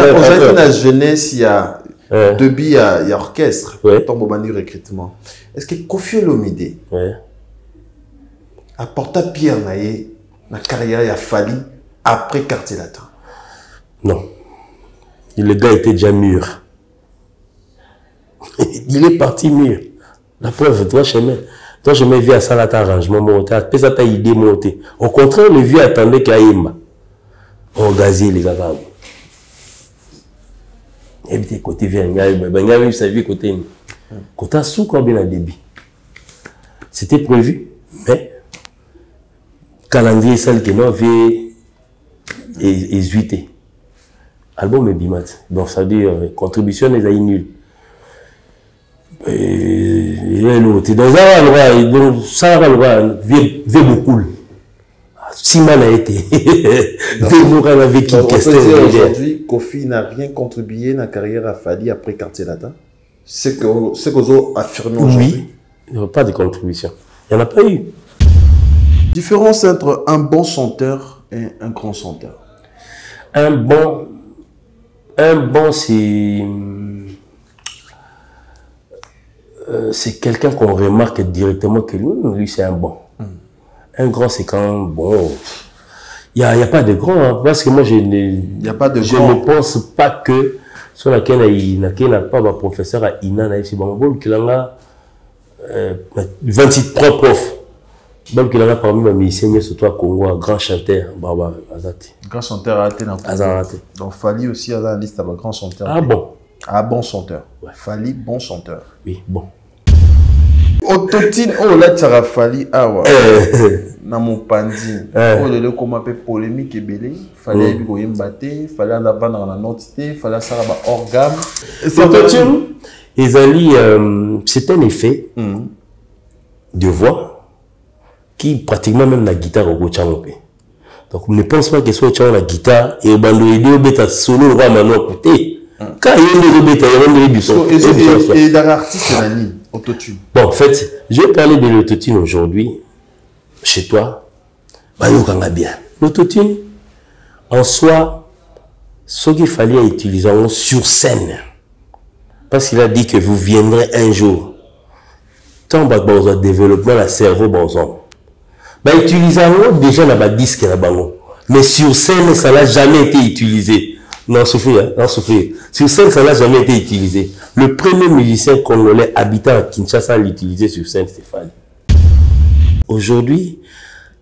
Aujourd'hui, la jeunesse, il y a début, il y a orchestre. Ton moment de recrutement. Est-ce que Kofi Olomide apporta Pierre Naye la carrière a fallu après Quartier Latin? Non. Le gars était déjà mûr. Il est parti mûr. La preuve, toi, je me vis à ça, là, arrangement, monté, après ça, t'as idée montée. Au contraire, le vieux attendait qu'il y ait on gazier les gars. Et puis, côté vieux, il y a sa vie côté. Côté sous combien de débit. C'était prévu, mais calendrier, celle qui n'a vu et album est bimat. Donc, ça veut dire contribution n'est pas nulle. Et dans un endroit, ça va le voir, vieux beaucoup. 6 mois a été. Aujourd'hui, Kofi n'a rien contribué à la carrière à Fali après Quartier Latin. C'est que vous affirmez aujourd'hui. Oui, il n'y a pas de contribution. Il n'y en a pas eu. Différence entre un bon chanteur et un grand chanteur. Un bon, c'est quelqu'un qu'on remarque directement que lui c'est un bon. Un grand, c'est quand bon. Il n'y a pas de grand, hein, parce que moi je ne pense pas que sur laquelle il n'a pas un professeur à Ina ici Bangol qui a 23 profs. Même qu'il a parmi mes musiciens surtout à Congo, un grand chanteur, Baba Azati. Grand chanteur à Azati. Donc Fali aussi a la liste avec grand chanteur. Ah bon. Ah bon chanteur. Ouais. Fali bon chanteur. Oui, bon. Autotine, oh là tu as Fali, ah ouais. Dans mon pandi. Oh le comment appelle polémique et belé. Fallait que vous m'battez, fallait en avoir dans la notité, fallait ça va hors gamme. Autotune, c'est un effet de voix qui pratiquement même la guitare au Gochamopé. Donc on ne pense pas que soit la guitare et au bando et deux bêta solo le roi maintenant côté. Quand il y a des bêta, il y a des buissons. Et dans l'artiste Nani, autotune. Bon, en fait, je vais parler de l'autotune aujourd'hui. Chez toi, bah, bien. L'autotune, en soi, ce qu'il fallait utiliser sur scène. Parce qu'il a dit que vous viendrez un jour. Tant que vous avez développé le cerveau, bah, utilisez déjà dans le disque là mais sur scène, ça n'a jamais été utilisé. Non, souffrir. Sur scène, ça n'a jamais été utilisé. Le premier musicien congolais habitant à Kinshasa l'utilisait sur scène, c'est Fali. Aujourd'hui,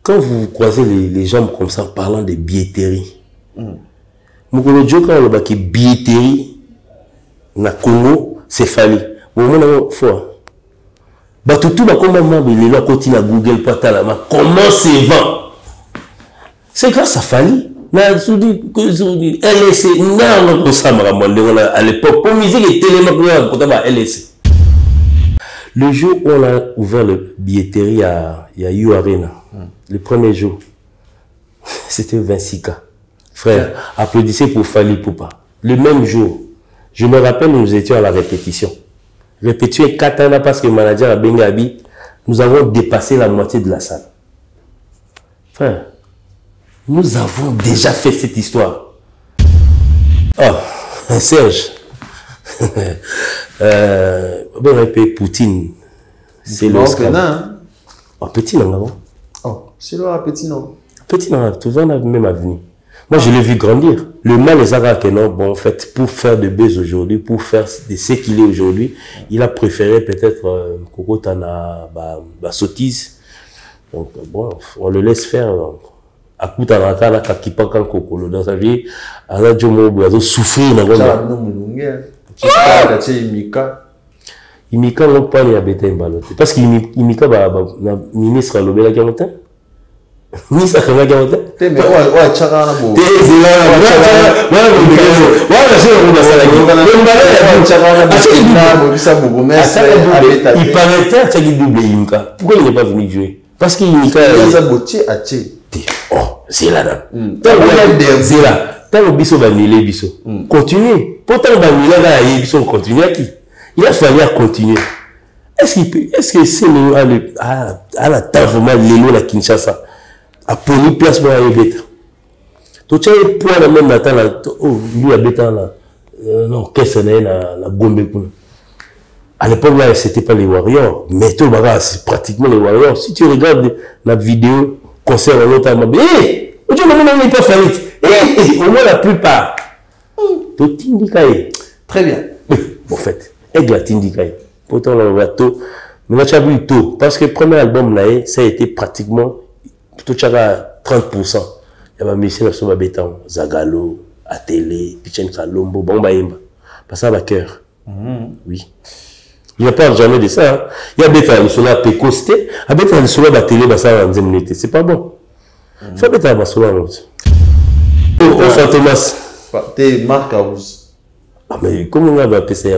quand vous croisez les gens comme ça parlant de billetterie, Mukolo Djo quand on dit billetterie na Congo, c'est Fali. Vous voyez fois. Bah tout va comment il est côté na Google patalama comment c'est vend. C'est grâce à Fali. Na soudi que LSC non ko samara monde à l'époque pour musique et télémarketing pour ta LSC. Le jour où on a ouvert le billetterie à U Arena, le premier jour, c'était 26K. Frère, applaudissez pour Fali Poupa. Le même jour, je me rappelle, nous étions à la répétition. Répétition 4 ans parce que le manager a Bengabi, nous avons dépassé la moitié de la salle. Frère, nous avons déjà fait cette histoire. Oh, Serge. Poutine. C'est le scandale. Oh, petit non. Oh, c'est le petit non. Petit non, tout le monde a même avenir. Moi, je l'ai vu grandir. Le mal est que non, bon, en fait, pour faire de buzz aujourd'hui, pour faire de ce qu'il est aujourd'hui, il a préféré peut-être Koko Tana, sottise. Donc, bon, on le laisse faire. Donc. À coup de la carte, qui pas quand Koko dans sa vie, à la Djomo, il a souffrir dans Imika n'a pas les bêtes baloté. Parce qu'Imika va ministre à l'obéla Gamotin. Ministre à la Gamotin. Mais ouais, Tchara Nabo. Il paraît qu'il double Imika. Pourquoi il n'est pas venu jouer? Parce qu'Imika oh, c'est là. C'est là. Tant que Bisso va nier Bisso. Continuez. Pourtant, il va nier Bisso, continue à qui? Il a fallu continuer. Est-ce que c'est à la table vraiment l'élo la Kinshasa a pris place pour aller bête? Tu as un point même matin là. Oh, lui habitant là. Non, qu'est-ce que c'est la Gombe. À l'époque là, c'était pas les Warriors, mais tout c'est pratiquement les Warriors. Si tu regardes la vidéo concert en l'autre, hé, tu n'as pas fallu. Au moins la plupart. Très bien. En fait, avec la Tindikaï. Pourtant, le bateau, mais tu as vu tout. Parce que le premier album là, ça a été pratiquement, tout à 30%. Il y avait mis sur le béton, Zagalo, Atélé, Pichen Kalombo, Bombaïmba. Pas ça, ma cœur. Oui. Il n'y a pas jamais de ça. Hein. Il y a des gens qui sont là, qui costé. Il y a des gens qui sont là, qui sont là, c'est pas bon. Il faut que tu aies là. Oh, Fantomas. T'es Marc House. Ah, mais comment on va appeler ça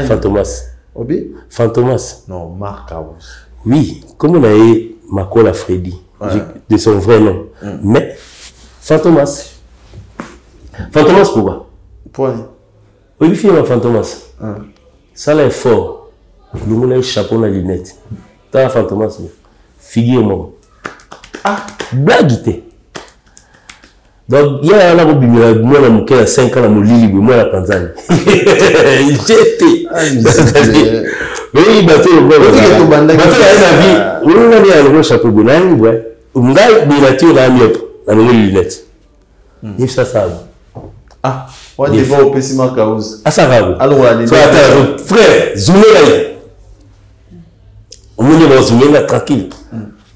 Fantomas. Obi? Fantomas. Non, Marc House. Oui, comme on a eu Makola Freddy, de son vrai nom. Mais, Fantomas. Fantomas pourquoi? Pourquoi? Oui, il y a Fantomas. Ça là est fort. Le monde a un chapeau dans les lunettes. Tu as Fantomas. Figure-moi. Ah, blague. Donc, il y a un homme qui a 5 ans, à moi, la Tanzanie. J'étais. Oui, il a le chapeau de l'année, il ça. Ah, on est devant au Pessima Kaouz. Ah, ça va. Alors, on a des frère, zoomez là. On va zoomer là, tranquille.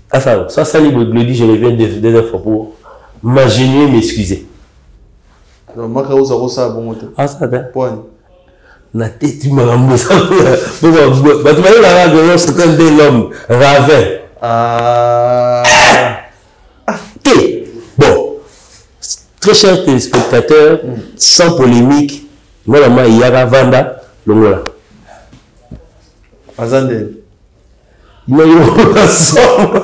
Ah, ça va. Ça, je reviens des fois pour m'ingénier, m'excuser. Non, Marc Kaouz a ça bon moteur. Ah, ça va. Point. La tête, tu m'as ramené ça. Tu m'as dit la radio, c'est un bel homme, Ravin. Bon, très chers téléspectateurs, sans polémique, moi, il y a Ravanda, l'ongola. Azande. Il m'a eu ensemble.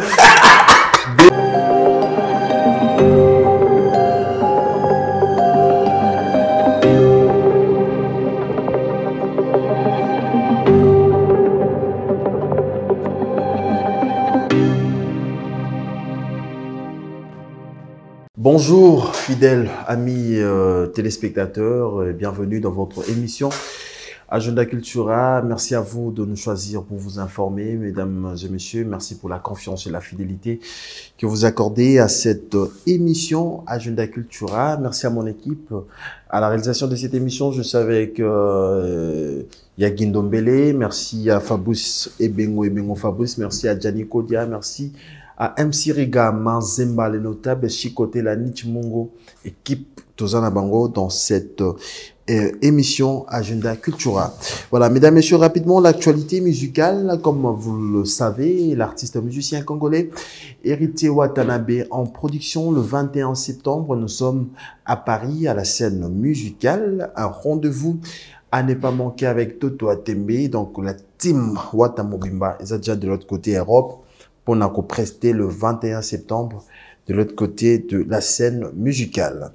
Bonjour fidèles amis téléspectateurs, bienvenue dans votre émission Agenda Cultura. Merci à vous de nous choisir pour vous informer, mesdames et messieurs. Merci pour la confiance et la fidélité que vous accordez à cette émission Agenda Cultura. Merci à mon équipe. À la réalisation de cette émission, je suis avec Yagin Dombele. Merci à Fabrice Ebengo Fabrice. Merci à Gianni Kodia. Merci à MC Riga, Manzemba, le notable, Chikote, la Nichimungo, équipe Tozana Bango dans cette émission Agenda Cultura. Voilà, mesdames et messieurs, rapidement, l'actualité musicale, comme vous le savez, l'artiste musicien congolais Héritier Watanabe en production le 21 septembre. Nous sommes à Paris, à la scène musicale, un rendez-vous à ne pas manquer avec Toto Atembe, donc la team Watamobimba, ils sont déjà de l'autre côté Europe, pour nous prester le 21 septembre de l'autre côté de la scène musicale.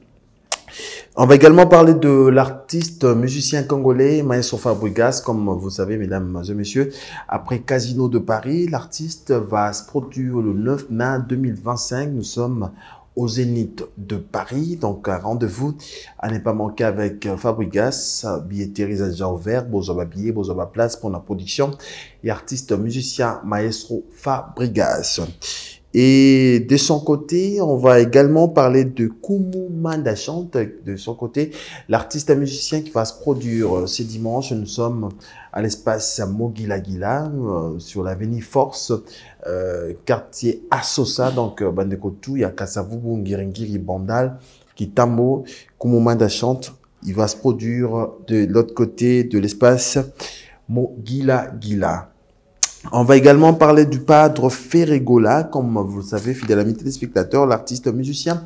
On va également parler de l'artiste musicien congolais Maestro Fabregas. Comme vous savez, mesdames et messieurs, après Casino de Paris, l'artiste va se produire le 9 mai 2025. Nous sommes au Zénith de Paris, donc un rendez-vous à ne pas manquer avec Fabregas. Billetterie déjà ouverte, Bozoba billet, Bozoba place pour la production et artiste musicien Maestro Fabregas. Et de son côté, on va également parler de Kumu Mandachante. De son côté, l'artiste musicien qui va se produire ce dimanche. Nous sommes à l'espace Mogila Gila, sur l'avenue Force, quartier Assosa. Donc, Bandekotou, il y a Kasavubu, Ngiringiri, Bandal, Kitambo, Kumu Mandachante. Il va se produire de l'autre côté de l'espace Mogila Gila. On va également parler du padre Ferregola. Comme vous le savez, fidèle ami téléspectateur, l'artiste musicien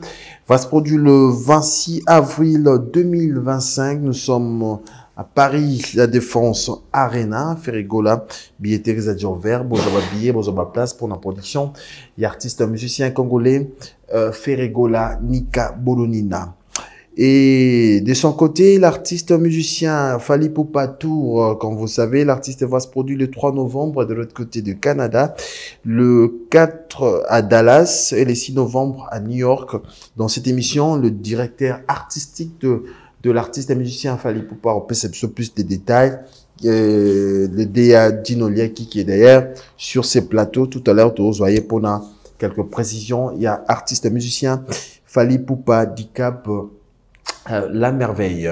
va se produire le 26 avril 2025. Nous sommes à Paris, la Défense Arena. Ferregola, billetterie Zadjo Vert, Bozoba billet, Bozoba place pour la production. Et artiste musicien congolais, Ferregola Nika Bolonina. Et de son côté, l'artiste musicien Fally Ipupa Tour, comme vous savez, l'artiste va se produire le 3 novembre de l'autre côté du Canada, le 4 à Dallas et le 6 novembre à New York. Dans cette émission, le directeur artistique de l'artiste musicien Fally Ipupa, on peut se plus de détails. Le DA Dino Liaki qui est d'ailleurs sur ces plateaux. Tout à l'heure, vous voyez pour quelques précisions. Il y a artiste musicien Fally Ipupa Dicap La Merveille.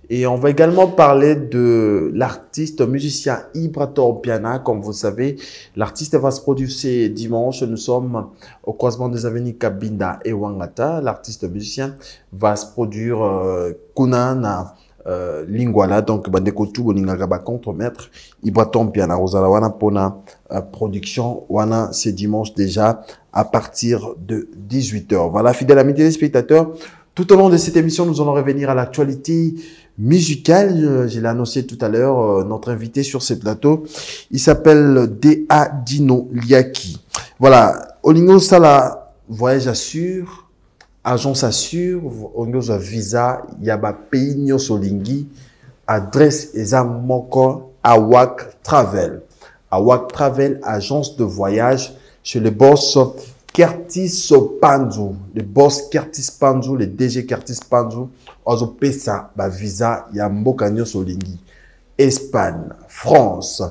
Et on va également parler de l'artiste musicien Ibrator Piana. Comme vous savez, l'artiste va se produire ce dimanche. Nous sommes au croisement des avenues Kabinda et Wangata. L'artiste musicien va se produire Kunana Lingwala, donc bandeko tout boningaka ba contre-maître Ibrator Piana Rosala wana pona production wana c'est dimanche déjà à partir de 18h. Voilà, fidèles amis téléspectateurs, tout au long de cette émission, nous allons revenir à l'actualité musicale. Je l'ai annoncé tout à l'heure, notre invité sur ce plateau, il s'appelle D.A. Dino Liaki. Voilà, Olingo Sala, voyage assure, agence assure, Olingo visa, yaba pays nyosolingi, adresse ezamoko Awak Travel. Awak Travel, agence de voyage chez le boss Curtis Panzu, le boss Curtis Panzu, le DG Curtis Panzu, ozo pesa ba visa ya mboka nyoso lingi. Espagne, France,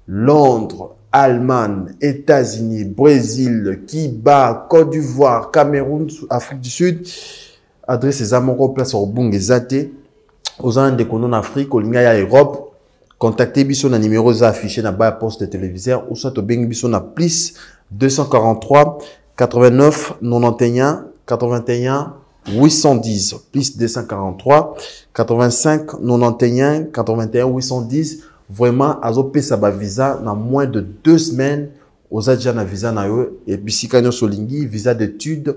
Londres, Allemagne, États-Unis, Brésil, Cuba, Côte d'Ivoire, Cameroun, Afrique du Sud. Adresse les amoko place au bunge zate. Aux ans de konon Afrique, au linga ya Europe. Contactez biso na numéro za affiché na bas poste téléviseur ou soit au beng biso na plus 243 89 91 81 810 plus 243 85 91 81 810. Vraiment azo pesa ba visa na moins de 2 semaines aux adja na visa na yo et puis si kanyo solingi visa d'études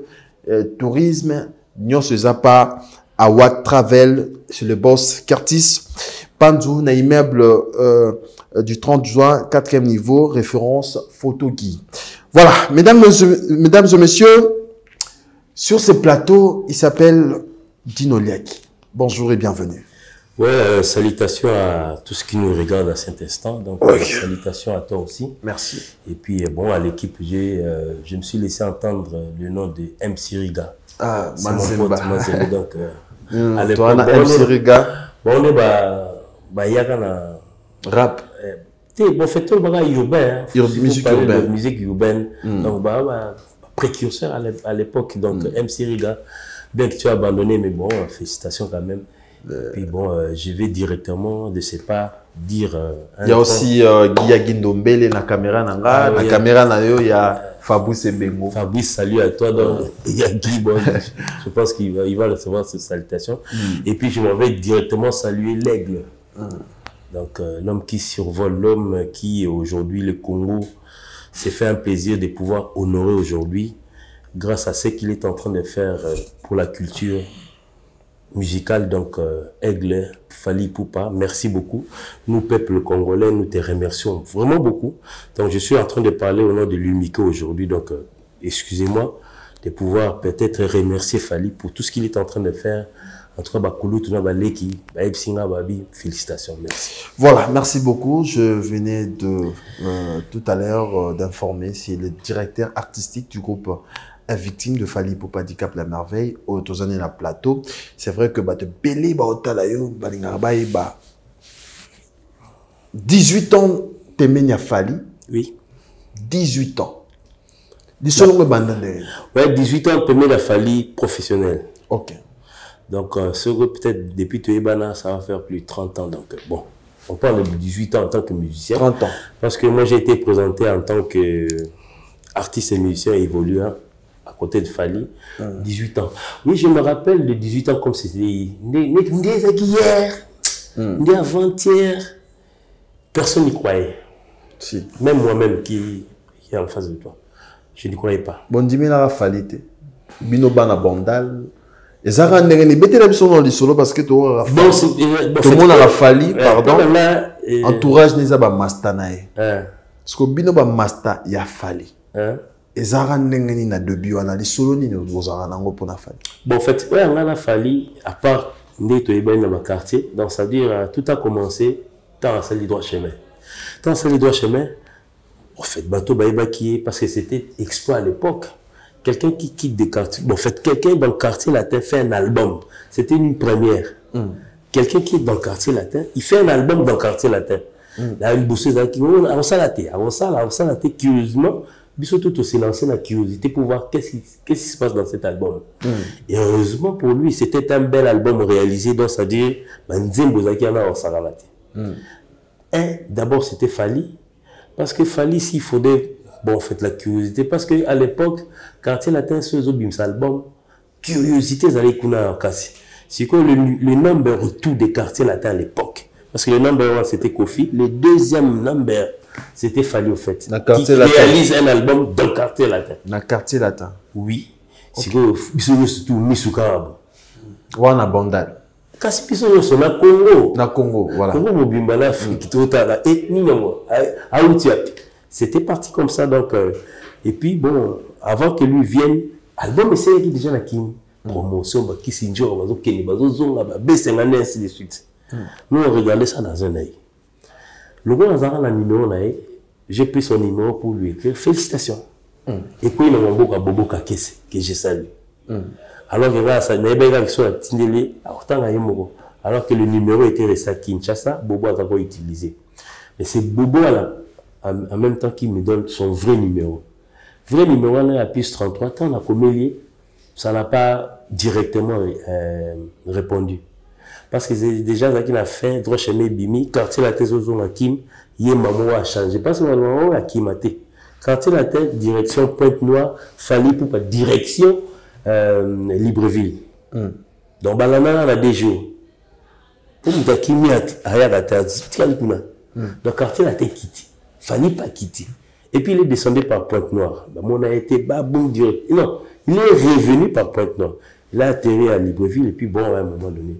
tourisme nyonso zapa Awak Travel chez le boss Curtis Panzu na immeuble du 30 juin 4e niveau référence photo Guy. Voilà, mesdames et messieurs, sur ce plateau, il s'appelle Dino Liaki. Bonjour et bienvenue. Ouais, salutations à tous qui nous regardent à cet instant. Donc, salutations à toi aussi. Merci. Et puis, bon, à l'équipe, je me suis laissé entendre le nom de MC Riga. Ah, Manzemba. Donc, à l'époque, MC Riga. Bon, on est yakana rap. Bon, fait tout le bagage urbain. Musique urbaine. Musique urbaine. Donc, précurseur à l'époque. Donc, MC Riga, bien que tu as abandonné, mais bon, félicitations quand même. Puis bon, je vais directement de ces pas dire. Il y a aussi Guya Guindombele na caméra nanga, na caméra na yo il y a Fabrice Bengo. Fabrice, salut à toi. Donc il y a Guy, bon, je pense qu'il va recevoir ces salutations. Et puis je m'en vais directement saluer l'aigle. Donc l'homme qui survole, l'homme qui aujourd'hui le Congo s'est fait un plaisir de pouvoir honorer aujourd'hui grâce à ce qu'il est en train de faire pour la culture musical. Donc Aigle, Fally Ipupa, merci beaucoup. Nous, peuple congolais, nous te remercions vraiment beaucoup. Donc je suis en train de parler au nom de l'UMICO aujourd'hui, donc excusez-moi de pouvoir peut-être remercier Fally pour tout ce qu'il est en train de faire. En tout cas, félicitations, merci. Voilà, merci beaucoup. Je venais de tout à l'heure d'informer, c'est le directeur artistique du groupe victime de Fally Ipupa Dicap La Merveille au Tozane na plateau. C'est vrai que de belé ba otalayo balingarba ba 18 ans temenya Fally. Oui. 18 ans. Du selon le bandane. Ouais, 18 ans temenya Fally professionnel. OK. Donc peut-être depuis Toyebana ça va faire plus de 30 ans donc bon. On parle de 18 ans en tant que musicien. 30 ans. Parce que moi j'ai été présenté en tant que artiste et musicien évoluant à côté de Fally, 18 ans. Oui, je me rappelle de 18 ans comme c'était hier, avant-hier. Personne n'y croyait. Si. Même moi-même qui est en face de toi. Je n'y croyais pas. Bon, dis-moi la Fally. Bino bana bandal. Et ça rend les bêtes là sont dans les solos parce que tout le monde a Fally, pardon. Entourage n'est pas mastanae. Parce que bino ba masta ya Fally. ezara ndengeni na début wana les solo ni bozara nango pour na Fally. Bon en fait ouais on a Fally à part ndé to ebani dans ma quartier donc ça veut dire tout a commencé dans celle du droit chemin. Dans celle du droit chemin en fait bateau baïba qui est parce que c'était exploit à l'époque. Quelqu'un qui quitte des quartiers bon en fait quelqu'un dans le quartier latin fait un album. C'était une première. Quelqu'un qui est dans le quartier latin, il fait un album dans le quartier latin. Il a une bosseuse qui avant ça la curieusement Bissot tout s'est lancé la curiosité pour voir qu'est-ce qui se passe dans cet album. Et heureusement pour lui, c'était un bel album réalisé, donc c'est-à-dire, d'abord c'était Fally, parce que Fally, s'il faudrait, bon, en fait, la curiosité, parce qu'à l'époque, quand il atteint ce album, curiosité, ça allait couler en casse. C'est que le number 2 des quartiers latins à l'époque, parce que le number 1 c'était Kofi, le deuxième number c'était Fally au fait. Qui réalise un album dans le quartier latin. Dans le quartier latin. Oui. C'est que surtout Misukarabo. Wana Bandal. Kasi biso so na Congo. Na Congo, voilà. Congo mobimba na Afrique totala et ningo a Outiapi. C'était parti comme ça donc et puis bon avant que lui vienne album c'est déjà na Kim promotion ba Kisinjo bazo keni bazo zonga ba besengane ainsi de suite. Nous on regardait ça dans un œil. Le gars a un numéro, j'ai pris son numéro pour lui écrire félicitations. Et puis il m'a dit que j'ai salué. Alors que alors que le numéro était resté à Kinshasa, Bobo a encore utilisé. Mais c'est Bobo en même temps qui me donne son vrai numéro. Vrai numéro, on a plus 33 ans, on a communié, ça n'a pas directement répondu. Parce que déjà, ça qu'il a fait, droit chemin Bimi, quartier la thèse aux Hakim, yé maman a changé. Parce que maman a Hakimaté. Quartier la tête, direction Pointe-Noire, Fally pour pas direction Libreville. Donc, balana, on a des jours. Pour nous, Hakimi a la tête, donc, quartier la tête quitté. Fally pas quitté. Et puis, il est descendu par Pointe-Noire. On a été baboum direct. Non, il est revenu par Pointe-Noire. Il a atterri à Libreville et puis, bon, à un moment donné.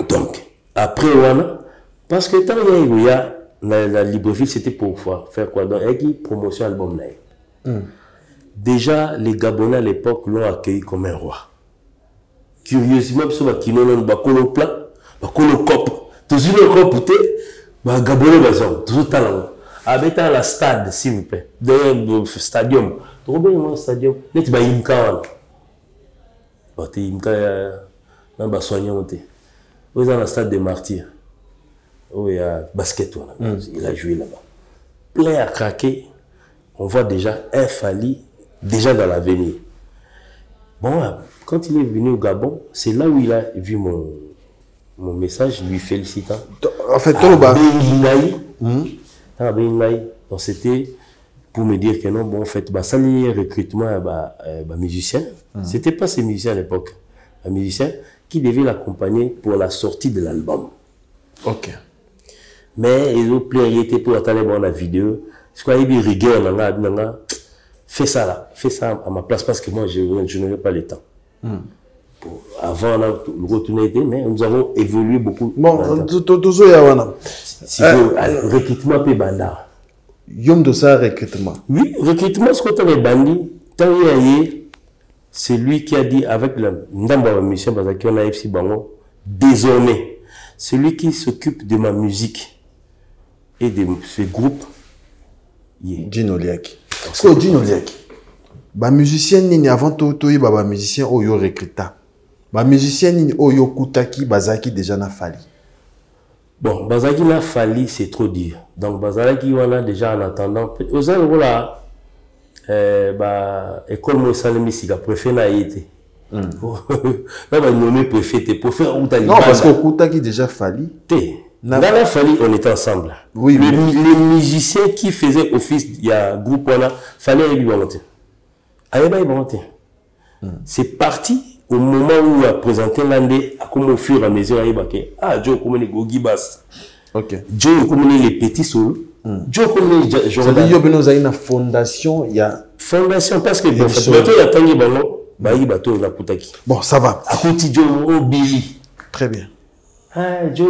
Donc, après, parce que tant qu'il y a la Libreville, c'était pour faire quoi? Donc, il y a promotion album. Déjà, les Gabonais à l'époque l'ont accueilli comme un roi. Curieusement, parce que qui n'ont pas le plat, pas le cop. Toujours le cop, les Gabonais, toujours talent. Avec la stade, s'il vous plaît, dans le stadium. Trop bien, le stadium. Net, il y a Imka. Il y a soignant. Vous êtes dans le stade des Martyrs. Où il y a basket. Il a joué là-bas. Plein à craquer. On voit déjà un Fally déjà dans l'avenir. Bon, quand il est venu au Gabon, c'est là où il a vu mon message lui félicitant. En fait, donc c'était pour me dire que non, bon, en fait, ça lié recrutement musicien. C'était pas ces musiciens à l'époque. Un musicien qui devait l'accompagner pour la sortie de l'album. Ok. Mais ils ont priorité pour attendre la vidéo. Je crois qu'il y a rigueur, fais ça là, fais ça à ma place parce que moi je n'aurai pas le temps. Avant le retourner, mais nous avons évolué beaucoup. Bon, tout ça, recrutement puis banda. Yom de ça recrutement. Oui, recrutement, ce qu'on a bandit, tant c'est lui qui a dit avec le mission parce qu'on a FC Bango, désormais, celui qui s'occupe de ma musique et de ce groupe, Dino Liaki. So Dino Liaki. Ba musicien ni avant tout ba musicien oyo recruta. Ba musicien ni oyo kutaki bazaki déjà na Fally. Bon, bazaki na Fally c'est trop dur. Donc bazaki on a déjà en attendant aux gens là école Moïsane Missika préfet na été. Là va nommer préfet pour faire ou non parce que kutaki déjà Fally. Dans la Fally, on était ensemble. Oui, les musiciens qui faisaient office, il y a un groupe, Fally a eu volonté. C'est parti au moment où il a présenté l'Andé, comme au fur et à mesure, il a dit, Joe, comme les Gogi Bass. Ok. Joe, comme les petits solos. Joe, comme les Jordan. Ça veut dire qu'il y a une fondation, il y a. Fondation, parce que, bon, il y a Tanguy Ballon, il y a Bateau, Kutaki. Bon, ça va. À côté Joe, au Billy. Très bien. Joe,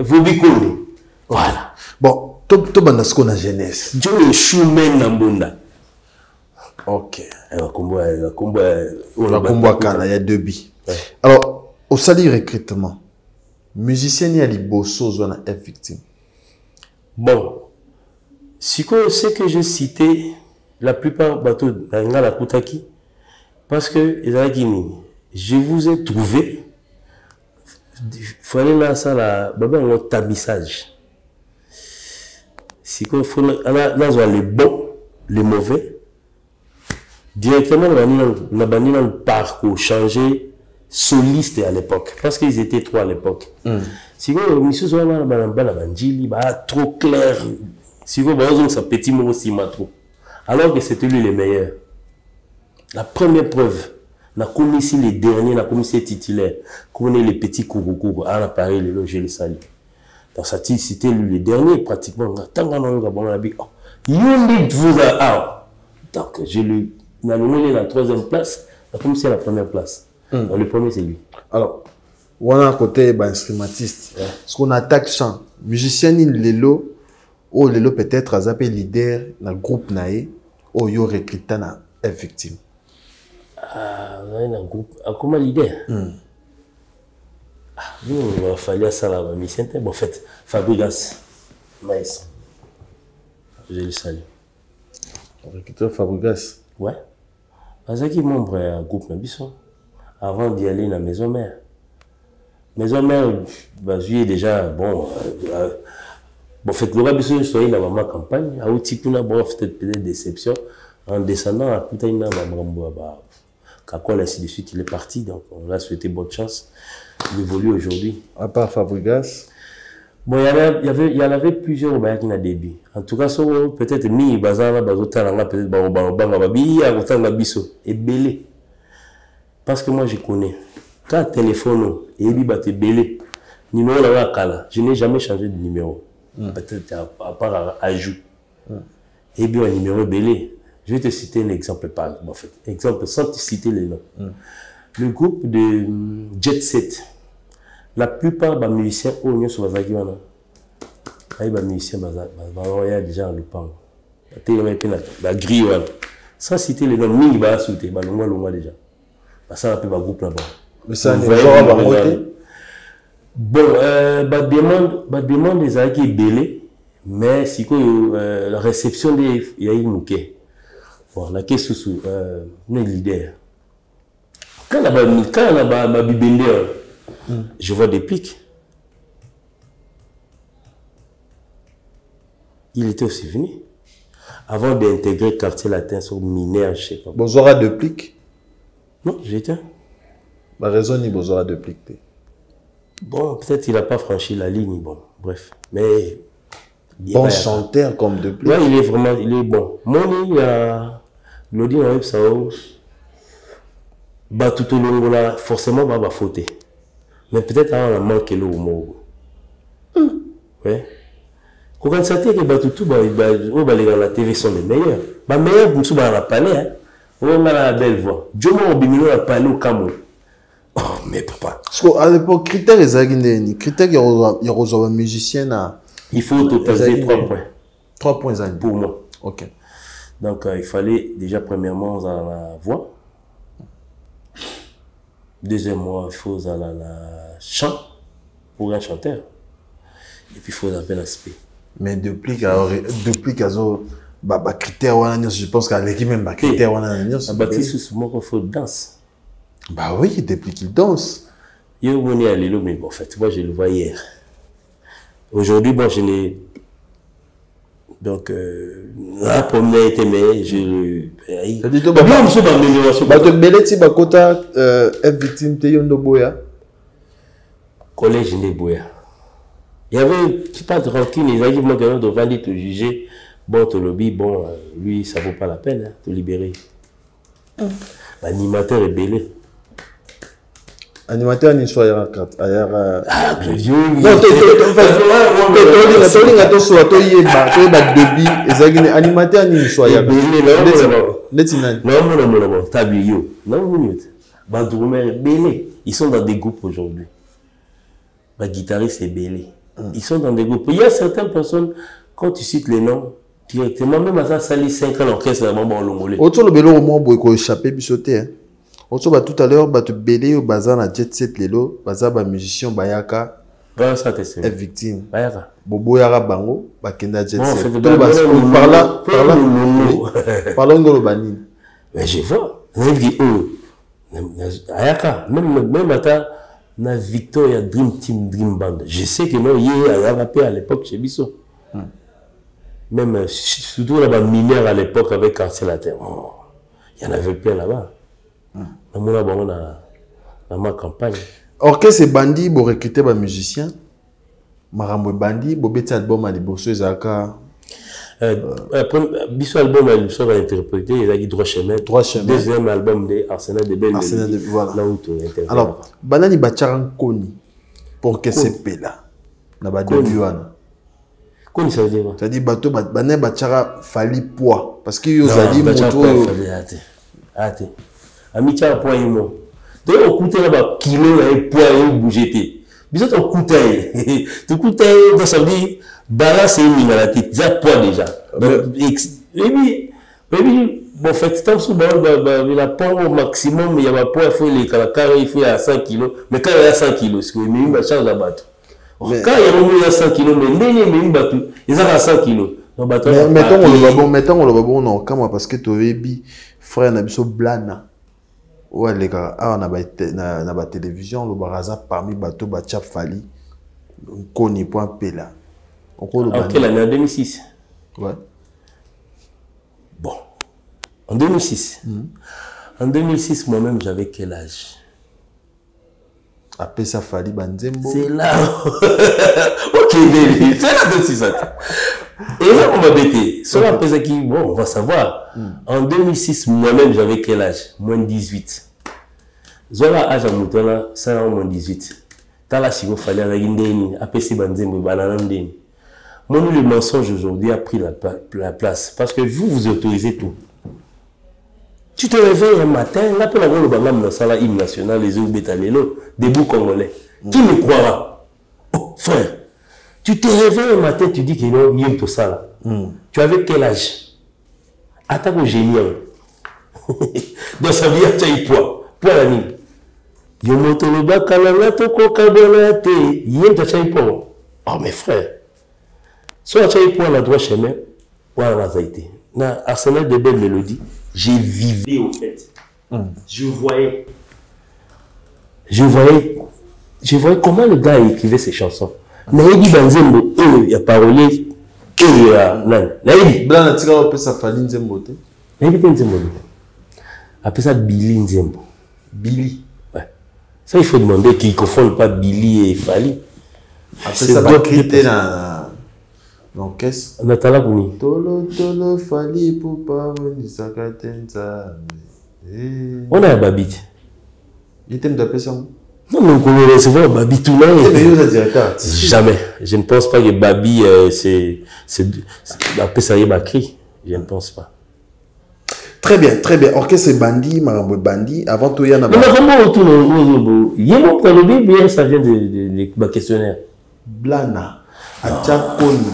Vobikone. Voilà. Bon, Tu as ce qu'on a jeunesse. Dieu est choumen Nambunda. Ok. Il y a 2 billes. Alors, au salaire recrutement, musicien y a les bossos on a victime. Bon, ce que j'ai cité, la plupart bateaux dans la Koutaki, parce que je vous ai trouvé, il fallait là ça là, un tamissage. Si qu'on faut là les bons, les mauvais. Directement, on a banni le parcours, changé soliste à l'époque, parce qu'ils étaient 3 à l'époque. Si vous avez trop clair, si vous avez un petit mot aussi, alors que c'était lui le meilleur. La première preuve, on a commis ici les derniers, on a commis ici titulaires, qu'on est les petits courous, on a parlé, le logis, le salut. Dans sa titre, c'était lui le dernier, pratiquement. Tant qu'on a dit, vous a. Donc, je lui. On a nommé la 3e place, comme c'est la première place. Donc, le premier, c'est lui. Alors, on a un côté instrumentiste. Ouais. Ce qu'on attaque chant, musicien, lelo peut-être, a appelé leader dans le groupe Naé, ou yo recruté na victime. Ah, dans le groupe. Comment leader? Nous, il va falloir ça là, mais c'est bon, en fait, Fabregas, Maïs. Je le salue. Recruteur Fabregas. Ouais. Parce qu'il est membre du groupe Nabisson. Avant d'y aller dans la maison mère. Maison mère, je est déjà, bon, en fait, le Nabisson, je suis dans la maman campagne. À Outikuna, bon, peut-être déception. En descendant à Koutaïna, Kakol, ainsi de suite, il est parti. Donc, on a souhaité bonne chance. Il évolue aujourd'hui. À part Fabregas. Bon, il y en avait plusieurs qui ont début. En tout cas, peut-être mi bazana bazotana peut-être banga babi à kotanga biso et belé. Parce que moi je connais. Quand téléphone et bi bate belé, numéro la kala, je n'ai jamais changé de numéro. Peut-être à part ajout. Et bien un numéro belé. Je vais te citer un exemple par exemple sans te citer les noms. Le groupe de Jet Set. La plupart des musiciens au Nyon Souvazaki, il y a des musiciens qui sont déjà en loupant. La grille, sans citer les noms, il va sauter, il va déjà. Ça, un groupe là-bas. Mais ça, c'est genre bon, demande des gens qui est belé, mais si la réception des Yaïmouké. Bon, la question sous les leaders. Quand on a ma bibende, je vois des pics. Il était aussi venu. Avant d'intégrer le quartier latin sur mineur, je sais pas. Bozora de pics? Non, j'étais. La raison ni Bozora de pics. Bon, peut-être qu'il n'a pas franchi la ligne, bon, bref. Mais. Bon chanteur comme de pics. Ouais, il est vraiment, il est bon. Moi, il y a. Lodi Web Sao. Tout au long là, forcément, va fauter. Mais peut-être on a manqué le mot. Ouais. Quand on s'attend que tout la TV sont les meilleurs. Les meilleurs, vous savez, on a parlé. On a la belle voix. Dieu m'a obligé à parler au Cameroun. Oh, mais papa. Parce qu'à l'époque, critères, il y a un musicien. Il faut totaliser 3 points. 3 points pour moi. Ok. Donc, il fallait déjà, premièrement, la voix. Deuxièmement, il faut la chant pour un chanteur. Et puis, il faut un aspect. Mais depuis qu'ils ont critères, je pense qu'à l'équipe même, critères, il faut danse. Bah oui, depuis qu'il danse. Il y a un allélo, mais en fait, moi, je le vois hier. Aujourd'hui, bon, je n'ai. Donc, la première était, mais je. Collège Neboya. Il y avait pas de rancune, les arguments devant te juger. Bon, ton lobby, bon, lui, ça vaut pas la peine, te libérer. L'animateur est belé. Animateur ni soit ailleurs. Ah, que Dieu. Animateur ni soit ailleurs. Ils sont dans des groupes aujourd'hui. Les guitaristes est belé. Ils sont dans des groupes. Il y a certaines personnes, quand tu cites les noms, directement, même à ça, ça les 5 ans l'orchestre, vraiment bon longolais. Autour le bélo au moins, beaucoup échappé, bisoté, hein. Autour, tout à l'heure, tu belé au bazar, na jet set, lélo, bazar, musicien, bayaka. Voilà, ça, t'es sûr. Est victime. Bayaka. Bobo yara bango, bakenda jet set. Parlons de l'obani. Mais je vois. Ayaka, même à na Victoria Dream Team Dream Band. Je sais que non, il y a à l'époque chez Bissot. Même surtout là-bas, mineur à l'époque avec Quartier Latin. Il y en avait plein là-bas. On a ma campagne. Orchestre et bandit, vous recrutez des musiciens. Marambo bandit, vous mettez album à l'Ibosso et Zaka. Bissot album, il sera interprété, il a dit Droit Chemin. Deuxième album de Arsenal de Belle. Voilà. Là où tu interprètes. Alors, Banani Bacharan Koni, pour que c'est pela. Na ba début wana. Koni ça veut dire quoi? Ça dit bateau Banani Bachara fali poids parce que yo zali moto. Ate. Amicha poids imo. Donc on coûte là-bas kilo et poids et bougeté. Bisous ton coûté. Tu coûtes dans ça veut dire balance et une à la tête. Déjà poids déjà. Et puis bon fait tant souvent la poids au maximum il y a pas poids il faut les caractères il faut à 100 kg mais quand il y a 100 kg c'est que mais il charge la bateau. Quand il y a 100 kg mais les bateau ils ont 100 kg. Mettons on le bon non comment parce que tu frère Nabiso Blana. Ouais, les gars, on a la télévision, le baraza parmi bateau, Bachap Fali, on connaît point Pela. En quelle année? En 2006. Ouais. Bon. En 2006. En 2006, moi-même, j'avais quel âge? Après ça, Fali Banzembo. C'est là. Ok, c'est là de 6 ans. Et là, on m'a bêté. Sur après ça, bon, on va savoir. En 2006, moi-même, j'avais quel âge? Moins de 18. Zola âge à Moutona, ça a moins 18. Tala si vous fallait à l'Indéni, à PC Banzembo, Bananandéni. Moi, le mensonge aujourd'hui a pris la place. Parce que vous autorisez tout. Tu te réveilles un matin, là, pour avoir le bagam dans la salle hymne national, les œufs bétalélo, des bouts congolais. Qui me croira? Oh, frère, tu te réveilles un matin, tu dis qu'il y a un tout ça là. Tu avais quel âge? Attaque au génie. Dans sa vie, tu as eu poids. Poids la nuit. Yomoto le bakalanga toko kabonate. Yem tu as eu poids. Oh, mes frères. Soit tu as eu poids la droite chemin, voilà la zaïté. Dans Arsenal de Belle Mélodie, j'ai vivé au fait. Je voyais comment le gars écrivait ses chansons. Naïdi Banzembo, il y a parolé, et il y a Naïdi. Blanc, tu as appelé ça Fali Nzembo. Naïdi Nzembo. Appelé ça Billy Nzembo. Billy. Ouais. Ça, il faut demander qu'ils ne confondent pas Billy et Fali. Après ça, va criter dans l'orchestre. Natala Kouni. Tolo tolo Fali pour pas venir sakatenza. On a un babit. Il t'aime d'appeler ça? Non, mais on peut recevoir Babi tout là. Jamais. Je ne pense pas que Babi, c'est après ça y est Bakri. Je ne pense pas. Très bien, très bien. Orchestre Bandi, Marambo Bandi. Avant tout, il y en a. Mais comment autour de il y a mon problème, bien ça vient de questionnaire. Blana, Adjakoni.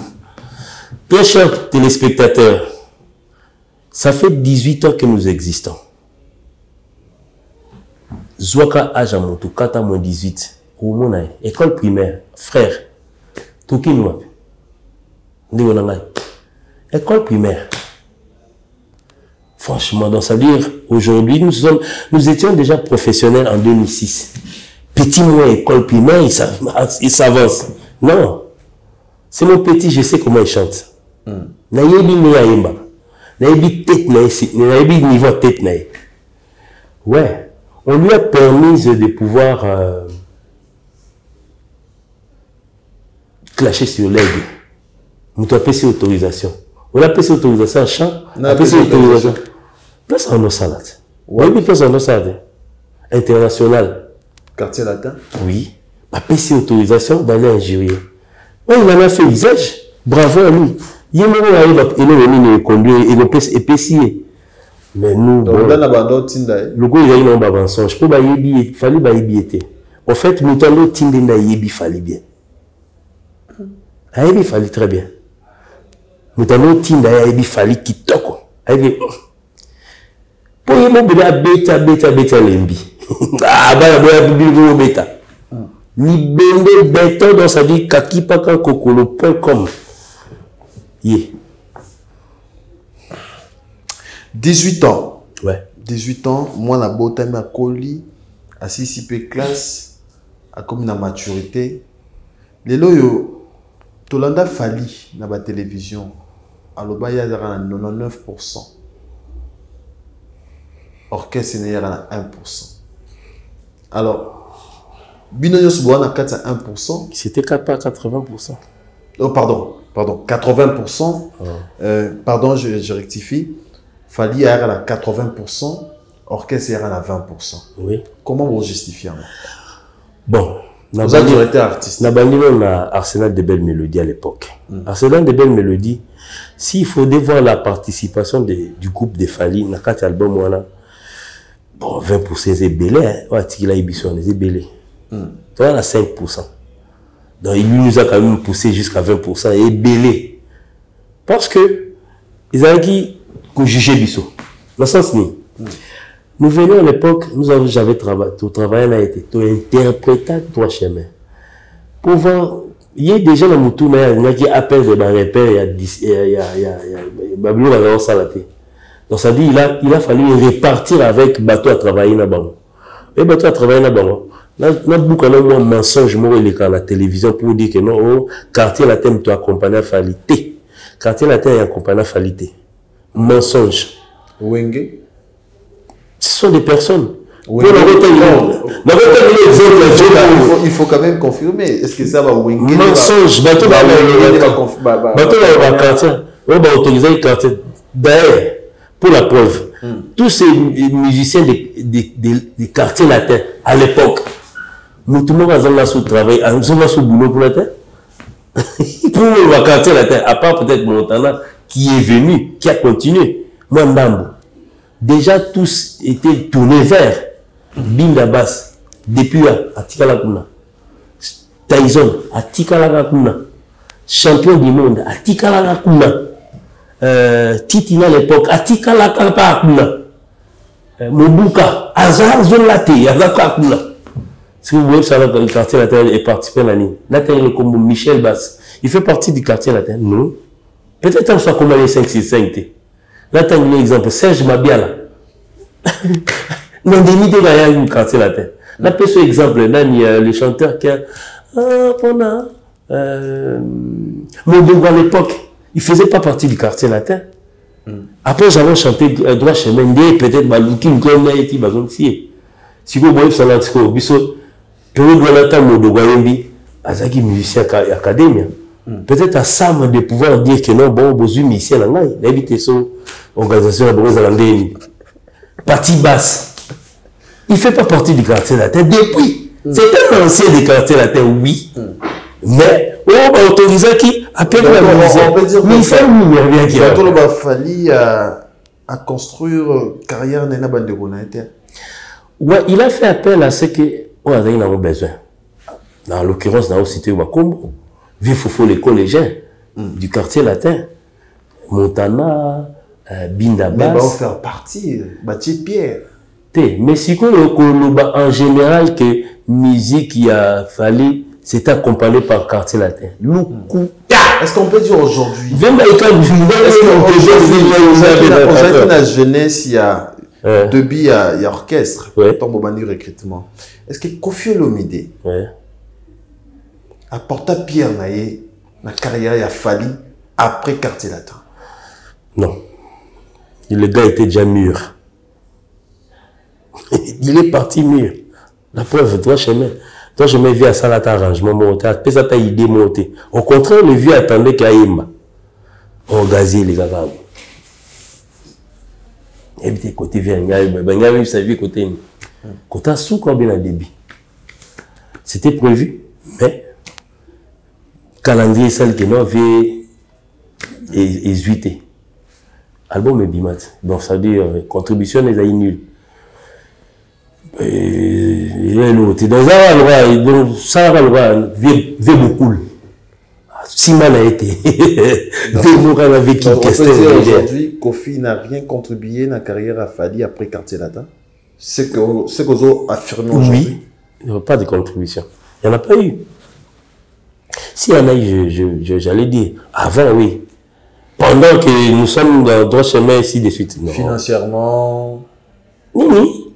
Bien chers téléspectateurs, ça fait 18 ans que nous existons. Zwaka âge à Montou, Kata moins 18. Au moins, école primaire, frère. Tout qui nous a. École primaire. Franchement, donc ça veut dire, aujourd'hui, nous étions déjà professionnels en 2006. Petit moins école primaire, il s'avance. Non. C'est mon petit, je sais comment il chante. Naïbi Niaïmba. Naïbi tête naïbi niveau tête naï. Ouais. On lui a permis de pouvoir clasher sur l'aigle. On a passé autorisation. On a passé autorisation à chant. On a passé autorisation. Place en salade. Oui, place en salade. International. Quartier latin. Oui. On a passé autorisation d'aller en jury. Oui, il en a fait usage. Bravo à lui. Il a conduire et il a épaissier. Mais nous, donc, le gars, il a eu un avançon. Je peux pas y fallait pas y biéter. En fait, nous avons tindé na yebi fallait bien. A yebi fallait très bien. Moutano tinda ya ebi fali kitoko. Aïe. Pour y beta lembi. Ah bah bibi beta. Ni bende beta dans sa vie kakipaka kokolo.com. Yeah. 18 ans. Ouais. 18 ans, moi la beauté à Koli, à 6 classe, à comme la maturité. Les loyaux, Tolanda Fali, dans la télévision, à l'Obaya, il y a 99%. Orchestre, il y a 1%. Alors, Binonyos Boana 4 à 1%. C'était pas 80%. Oh, pardon, 80%. Pardon, je rectifie. Fali a à 80%, orchestre a à 20%. Oui. Comment vous justifiez? Bon, vous avez été artiste. On a Arsenal de belles mélodies à l'époque. Arsenal de belles mélodies, s'il faut voir la participation du groupe de Fali, dans 4 albums, bon, 20% c'est belé, c'est belé. On a 5%. Donc il nous a quand même poussé jusqu'à 20% et belé. Parce que, ils ont dit, qu'on jugeait Bissot. Dans le sens ni. Nous venions à l'époque, j'avais travaillé, tout travail a été, tout interprété 3 chemins. Pour voir, il y a déjà dans le tour, il y a qui appelle des repères, il y a 10, il y a Babylon va avoir salaté. Donc ça dit, il a fallu répartir avec bateau à travailler là-bas. Et bateau à travailler là-bas. Là, beaucoup de mensonges, moi, il est à la télévision pour dire que non, quartier latin, tu accompagnes à falité. Quartier latin, il accompagne à falité. Mensonge. Wenge. Ce sont des personnes. Il faut quand même confirmer. Est-ce que ça va Wenge? Mensonge. Bateau va quartier. On va autoriser le quartier. D'ailleurs, pour la preuve, tous ces musiciens des quartiers latins à l'époque, nous tout le monde a sous travail, nous sous boulot pour latin. Pour le quartier latin, à part peut-être Montana, qui est venu, qui a continué. Moi, Ndambo. Déjà, tous étaient tournés vers Binda Bass, depuis à Tikalakuna. Tyson, à Tikalakuna. Champion du monde, à Tikalakuna. Titina à l'époque, à Tikalakuna. Mobuka, Azar Zolate, Azakakuna. Si vous voyez ça, le quartier latin est participé à l'année. Là, il est comme Michel Bass. Il fait partie du quartier latin. Non. Peut-être qu'on soit comme les 5-6-5. Là, tu as un exemple. Serge Mabiala. Dans des milliers de quartier latin. Là, tu as ce exemple. Là, il y a le chanteur qui a. Modogo à l'époque, il ne faisait pas partie du quartier latin. Après, j'avais chanté droit chemin, peut-être Balouki, Nkonaïti, Bazontier. Si vous voyez ça, là, Modogo Azaki musicien académie. Peut-être à ça de pouvoir dire que non, bon, besoin musicien là, d'habiter son organisation à Brésil. Partie basse. Il ne fait pas partie du quartier latin depuis. C'est un ancien du quartier latin, oui. Mais on va autoriser qui appelle la musique. On peut dire qu'il a fallu à construire carrière Nena Bandegona. Ouais, il a fait appel à ce qu'on a besoin. Dans l'occurrence, dans la cité Wakombo, Vifofo les collégiens du quartier latin, Montana, Binda Bass. Mais va faire partie, Baptiste Pierre. Mais si en général que musique qui a fallu, c'est accompagné par le quartier latin. Est-ce qu'on peut dire aujourd'hui? Aujourd'hui, la jeunesse, il y a début, il y a orchestre, Tombobani recrutement. Est-ce que Kofi Olomide apporta Pierre Naye, la carrière il a fallu après quartier latin? Non. Le gars était déjà mûr. Il est parti mûr. La preuve, toi, chemin. Toi, je me vis à ça, là, arrangement monté. Après ça, t'as idée montée. Au contraire, le vieux attendait qu'il y ait Imba. On gazier les gars. Et puis, côté vieux, il y a eu sa vie côté. Côté sous combien de débit. C'était prévu, mais calendrier, celle qui n'a vu et 8. Album est bimat. Donc, ça veut dire contribution n'est pas nulle. Il est l'autre. Dans un endroit, ça va le voir, vieux beaucoup. Simon a été. Démora avec qui aujourd'hui, Kofi n'a rien contribué à la carrière à Fali après Quartier Latin. C'est que vous avez affirmé aujourd'hui. Oui, il n'y a pas de contribution. Il n'y en a pas eu. S'il y en a eu, j'allais dire, avant, oui. Pendant que nous sommes dans le droit chemin, ainsi de suite. Non. Financièrement. Oui.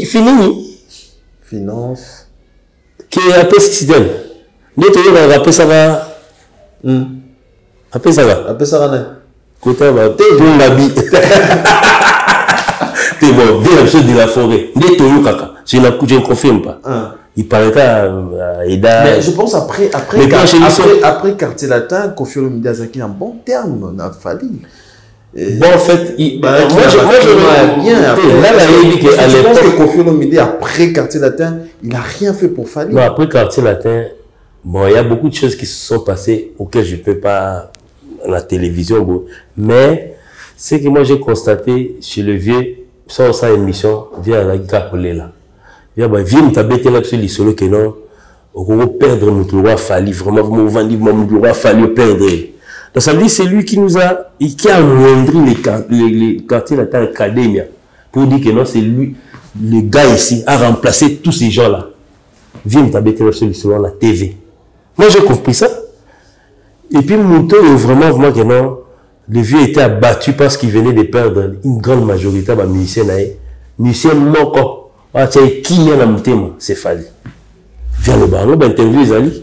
Fini. Finance. Qui est appelé système. D'autres, on va appeler ça va. Appeler ça va. Appeler ça va. Côté va. T'es bon, la vie. T'es bon, bien l'absolu de la forêt. Des toyos kaka. Je ne confirme pas. Il paraît à Eda. Mais je pense après Quartier Latin, Kofi Olomide Azaki en bon terme, n'a fallu. Bon, en fait, moi je bien. Je pense que Kofi Olomide, après Quartier Latin, il n'a rien fait pour Fali. Non, après Quartier Latin, bon, il y a beaucoup de choses qui se sont passées auxquelles je ne peux pas à la télévision. Bon. Mais ce que moi j'ai constaté chez le vieux, sans sa émission, vient à la Gapolé là. Viens m'tabéter là sur l'isolo que non, on va perdre notre roi Fali, vraiment, mon roi Fali perdre. Donc ça veut dire c'est lui qui nous a, qui a amoindri les quartiers de la académie pour dire que non, c'est lui, le gars ici, a remplacé tous ces gens-là. Viens m'tabéter là sur l'isolo la TV. Moi j'ai compris ça. Et puis Mouto est vraiment que non, le vieux était abattu parce qu'il venait de perdre une grande majorité de musiciens Moko. Ah, qui est la c'est Fali. Viens le bar, on va interviewer Zali.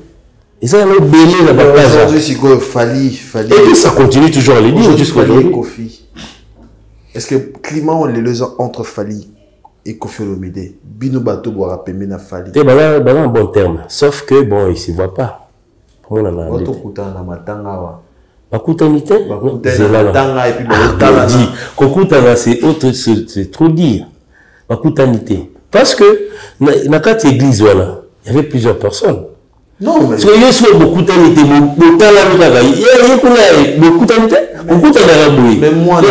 Et ça, on a belé la bataille. Aujourd'hui, c'est quoi Fali. Et puis ça continue toujours à l'église jusqu'à aujourd'hui. Est-ce que le climat entre Fali et Kofi Olomide, Bino Bato boira pemé na Fali? Eh ben là, un bon terme. Sauf que bon, il ne se voit pas. On a un Kutana Matanga. Bakutanite? Matanga et puis Kokutana, c'est autre, c'est trop dire. Bakutanite. Parce que dans cette église, voilà, il y avait plusieurs personnes. Non, mais. Parce que il y a beaucoup d'anité, mais moi,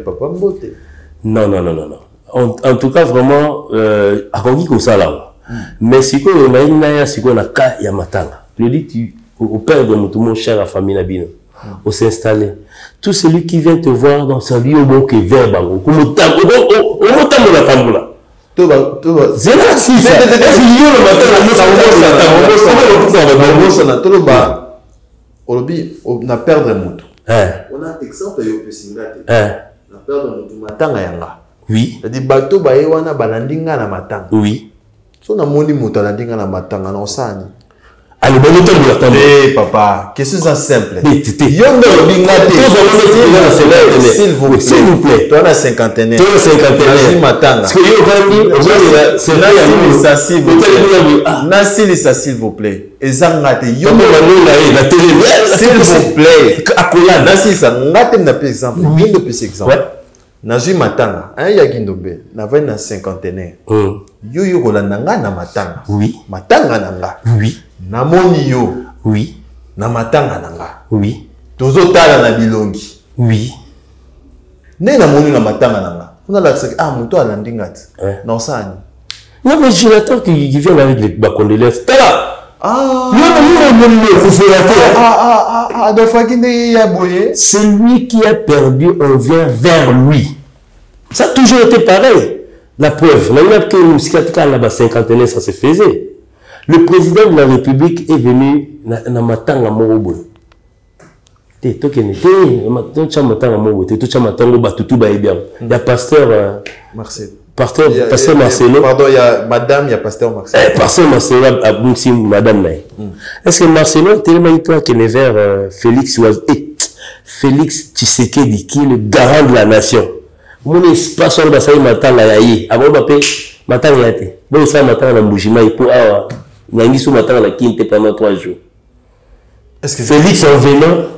papa mbote. Non. En tout cas, vraiment, à Kongi Kosala. Mais si on a une naya, si on a ka yamatanga. Je dis, au père de mon cher à famille Nabino, on s'est installé. Tout celui qui vient te voir dans sa vie au bon que vers Bango, comme au tambour la tamboula. C'est là, si ça. On a perdu un moto. On a exemple de Pesingate. On a perdu un moto. Matanga yanga. Oui. C'est-à-dire, bateau bayewana balandinga na matanga. Oui. Si on a moni moto balandinga na matanga, on s'en allez, bon, hey, papa, question ça simple. S'il vous plaît. Toi, on a cinquantenaire. Toi, cinquantenaire. S'il vous plaît. S'il vous plaît. Nazui matanga, un yagindobe, n'avait na cinquantenaire. Yo kolandanga na matanga. Oui. Matanga nanga. Oui. Namoni yo. Oui. Na matanga nanga. Oui. Tozotala na bilongi. Oui. Ne namoni na matanga nanga. On a l'accès muto alandingati. Non ça. Non mais Jonathan qui vient avec les condoléances. Tala. C'est lui qui a perdu, on vient vers lui. Ça a toujours été pareil. La preuve, la que la cinquantaine, ça se faisait. Le président de la République est venu dans Matanga Morobo. Il y a pasteur Marcelo. Pardon, il y a madame, il y a pasteur Marcelo. Pasteur Marcelo a boussi madame. Est-ce que Marcelo, tellement toi que les vers Félix Tshisekedi, qui est le garant de la nation. Mon espace, on va savoir Matanga yaï. Avant de payer Matanga yaï. Bon, ça Matanga la Moujima, il peut avoir. Il y a Matanga la Kinte pendant 3 jours. Est-ce que Félix en venant,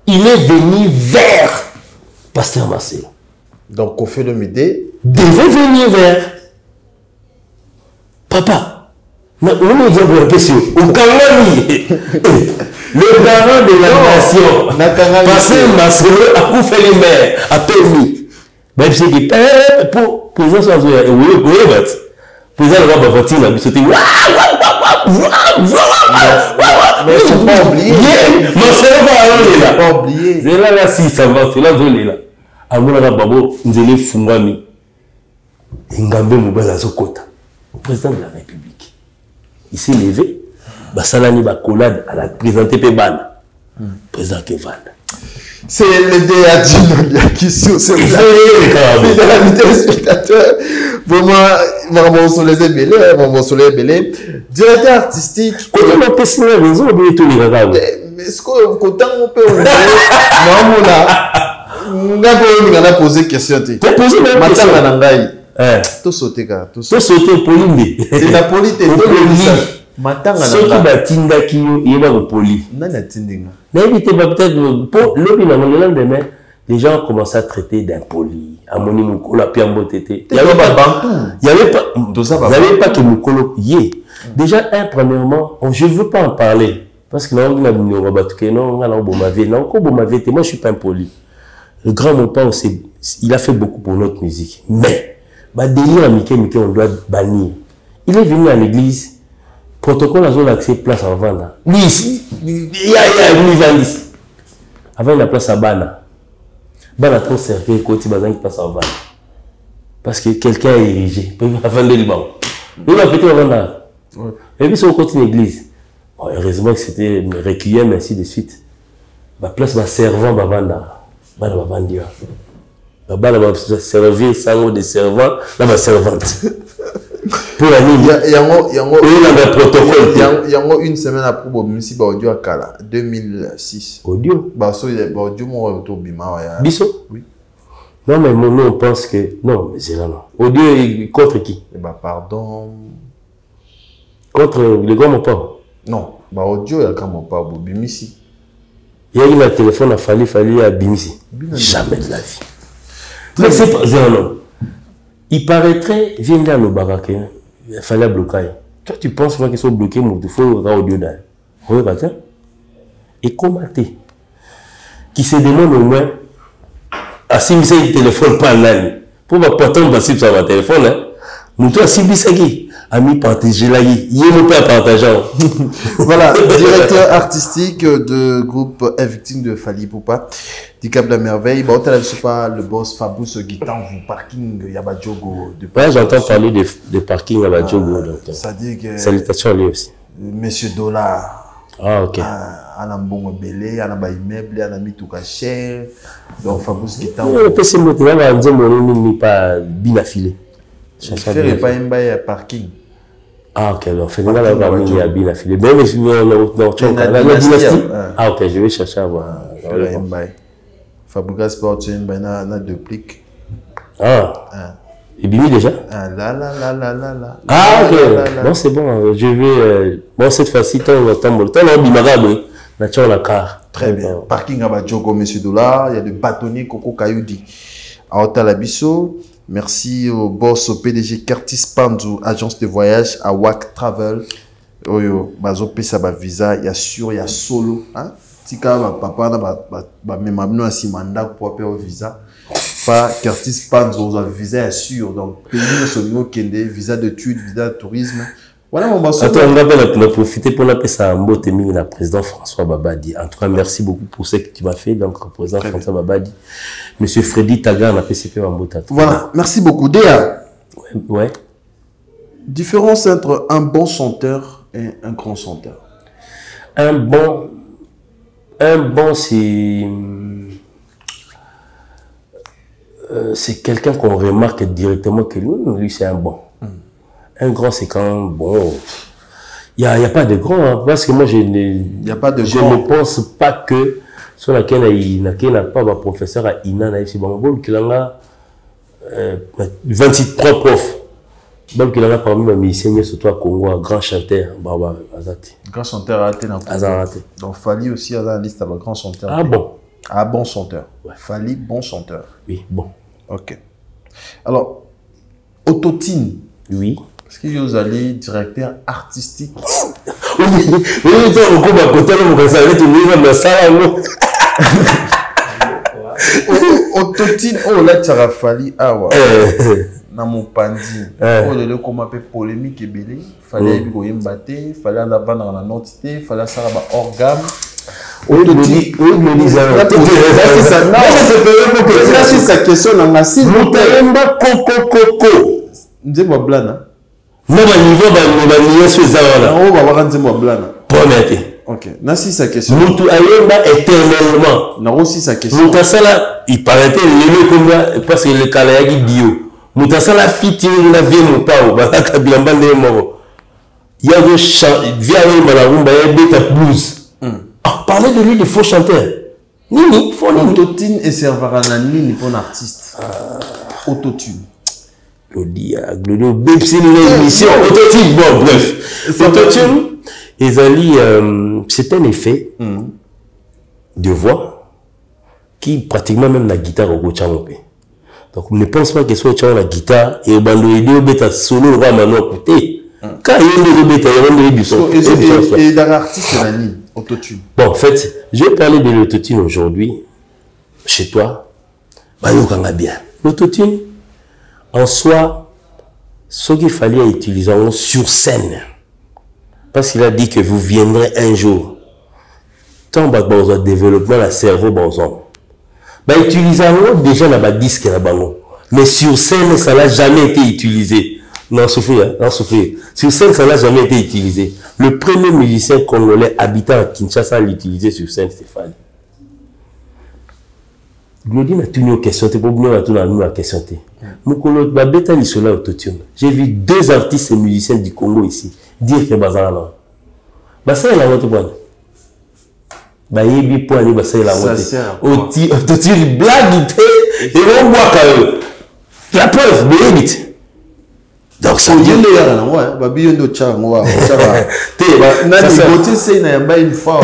il est venu vers pasteur Marcelo. Donc, Kofi Olomide devait venir vers papa. Le garant de la nation, pasteur Marcelo a fait les maires, a permis. Même si pour présence président de la voiture, la bisoté. Mais il faut pas oublier. Non, c'est pas oublier. C'est là, si, ça va, c'est là, je là. À mon avis, Babo, nous allons fumami. Ngambe Moubala Zokota, président de la République. Il s'est levé, Bassalani Bakolade, à la présenter Pébana. Président Kevanda. C'est le DAD qui sur ce plan. Fidèles téléspectateurs, vraiment, maman Soleil Belé, maman Soleil Belé, directeur artistique. Quand on a passé la raison, on doit tout les regarder. Mais est-ce qu'on peut on a posé question. Tu as posé la question. Tout sauté, car. Tout sauté, Pauline. C'est la politique. Ceux qui batinda qui y va au poli. N'invitez pas peut-être le lendemain, les gens ont commencé à traiter d'impoli. À mon niveau, la pierre tété. Il n'y avait pas que Moukolo y. Déjà, premièrement, je ne veux pas en parler. Parce que là, on a moi je ne suis pas impoli. Le grand mon père, il a fait beaucoup pour notre musique. Mais, délire Mickey, on doit bannir. Il est venu à l'église. Protocole a zone accès place en vente. Lui ici, il y a une ici. Avant la place à Bana. Bana trop cercle côté bazan qui passe en vente. Parce que quelqu'un a érigé. Avant de l'Iban. Il a pété en vente. Et puis sur le côté de l'église. Heureusement que c'était requiem ainsi de suite. La place va servant Bavanda. Bana va vendre. Bana va servir sans des servants. Là va servante. Pour la ligne, il y a un protocole. Il y a une semaine après, il audio à Kala, 2006. Audio audio, mon retour Bima. Bisso? Oui. Non, mais mon nom pense que. Non, mais c'est là, non. Audio contre qui? Pardon. Contre le grand mon père? Non, audio, il y a quand mon père, Bimisi. Il y a eu un téléphone à Fali à Bimisi. Jamais de la vie. Mais c'est pas. Non. Il paraîtrait, viens dans le baraque, il fallait bloquer. Toi, tu penses qu'ils sont bloqués, mais il faut audio d'ailleurs. Oui, bah tiens. Et comment t'es? Qui se demande au moins, à si il téléphone pas là, pour ma portable passive sur ma téléphone, hein. Nous, toi, si il ami partagé là, il y a mon père partageant. Voilà, directeur artistique de groupe Victime de Fali Poupa, du Cap de la Merveille. Bon, tu sais pas le boss Fabrice Guitan, vous parking Yabadjogo. Ouais, j'entends parler de parking Yabadjogo. Ça dit que. Salutations à lui aussi. Monsieur Dollar. Ah, ok. On a bon belé, on a un immeuble, on a mis tout caché. Donc Fabrice Guitan. Le PC Motina va dire mon pas bien affilé. Je ne ferai pas un bail à parking. Ah, ok, alors, fait la famille a bien affilé. Mais si on a la dynastie. Ah, ok, je vais chercher à voir. Un bail. Fabrice Sport, tu as un bail dans deux pliques. Ah. Et Bimi déjà? Ah, là. Ah, ok. Non, c'est bon, je vais. Bon, cette fois-ci, tu as le temps, Bimarabe, la car. Très bien. Parking à Badjogo, monsieur Dollar. Il y a le bâtonnier Coco Kayoudi à Otalabiso. Merci au boss, au PDG Curtis Panzou, agence de voyage à WAC Travel. Oyo, bazo pesa ba visa, il y a sûr, il y a solo. Hein? Tika, papa, même abno à Simanda pour payer au visa. Pas Curtis Panzou, visa est sûr. Donc, pays nous Kende, visa de tuile, visa de tourisme. Voilà mon boss. Attends, on va profiter pour l'appeler ça en mot la président François Babadi. En tout cas, merci beaucoup pour ce que tu m'as fait. Donc, président François Babadi. Monsieur Freddy Taga, on a PCP en mot. Voilà, merci beaucoup. Déa. Ouais. Différence entre un bon chanteur et un grand chanteur. Un bon, c'est quelqu'un qu'on remarque directement que lui c'est un bon. Un grand, c'est quand, bon, il n'y a pas de grand, hein, parce que moi, je ne pense pas que sur laquelle il n'a pas un professeur à Ina, il a 23 profs. Donc, il a parmi les musiciens, surtout à Congo, un grand chanteur, Baba Azati. Grand chanteur Azati. Donc, Fali aussi a la liste avec grand chanteur. Ah bon? Ah bon chanteur. Ouais. Fali, bon chanteur. Oui, bon. Ok. Alors, Autotine. Oui. Est-ce que vous allez directeur artistique? Oui, on coupe à côté, on va s'arrêter, on va s'arrêter. Autotine, oh là, tu as Fali. Ah ouais. na mopandi oyo lelo koma pe polémique ebele fallait bi koyemba te fallait anda bana na note te fallait sala ba organe c'est sa question na ngasi mutayemba koko nzembo blana no ba niveau ba yesu ezala na o ba ba nzembo blana promete. Ok, nasi sa question. Mutu ayemba éternellement. Na aussi sa question. Mutasala il paraît le comme parce que le kalayagi bio. Mutasala fiti na vie mo pao ba ka bilamba ndé mo. Il y a des chants via la rumba ya beta blues. Parler de lui de faux chanteur. Nini, faut autotune et servira na nini pour un artiste. Autotune. Glodio Bepsi l'émission autotune bon bref. Autotune c'est un effet de voix qui pratiquement même la guitare au Gochamopé. Donc ne pense pas que ce soit la guitare et au bando idéo beta solo le roi maintenant écouter. Quand il y a des bêta, il y a du son. Et dans l'artiste la ligne autotune. Bon en fait, je vais parler de l'autotune aujourd'hui chez toi. Bah il bien. L'autotune en soi, ce qu'il fallait utiliser sur scène. Parce qu'il a dit que vous viendrez un jour. Tant que vous avez développé le cerveau, utilisez déjà dans le disque. Mais sur scène, ça n'a jamais été utilisé. Non, Sophie. Sur scène, ça n'a jamais été utilisé. Le premier musicien congolais habitant à Kinshasa l'a utilisé sur scène, c'est Fali. Glody m'a tenu aux questions, t'es pas venu à tout la question. J'ai vu 2 artistes et musiciens du Congo ici dire que bazar là. Basa il a monté point. Ba yebi point ni basa il a monté. Autotune blague et on boit quand même. La preuve, bénite. Donc ça vient de là, ouais, ba biyo ndo cha ngwa, cha ba. Nani Gauthier c'est na yamba une fois.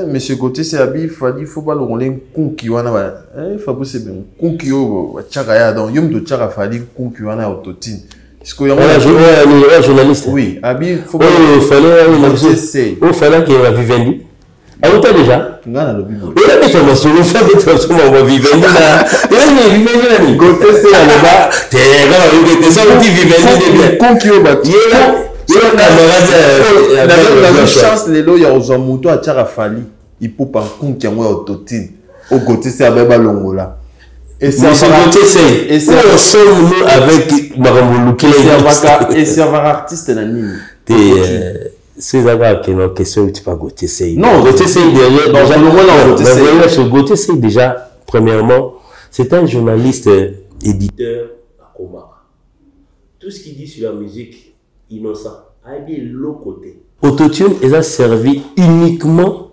Monsieur Gauthier c'est abi fadi faut pas le rouler kunki wana ba. Faut pas c'est bien. Kunki yo chaka ya donc yum do chaka fadi kunki wana autotune. Un journaliste. Oui, Abi, faut il fallait qu'il y ait Vivendi. Elle était déjà. Il a des formations, il fait des transformations à Vivendi. Il a des Vivendi. Côté c'est là-bas. T'es ça, on dit Vivendi de bien. Il y a la chance, les lois, il y a aux moutons à Tcharafali. Il peut pas conquérir autotune. Au côté c'est à Beba Longola. Et c'est ensemble avec Maramoulouké et serveur artiste dans l'île. C'est d'abord que nos questions tu pas Gauthier Sey. Non, Gauthier Sey derrière Gauthier Sey déjà premièrement, c'est un journaliste éditeur à Komara. Tout ce qu'il dit sur la musique innocent, a bien l'autre côté. Autotune est servi uniquement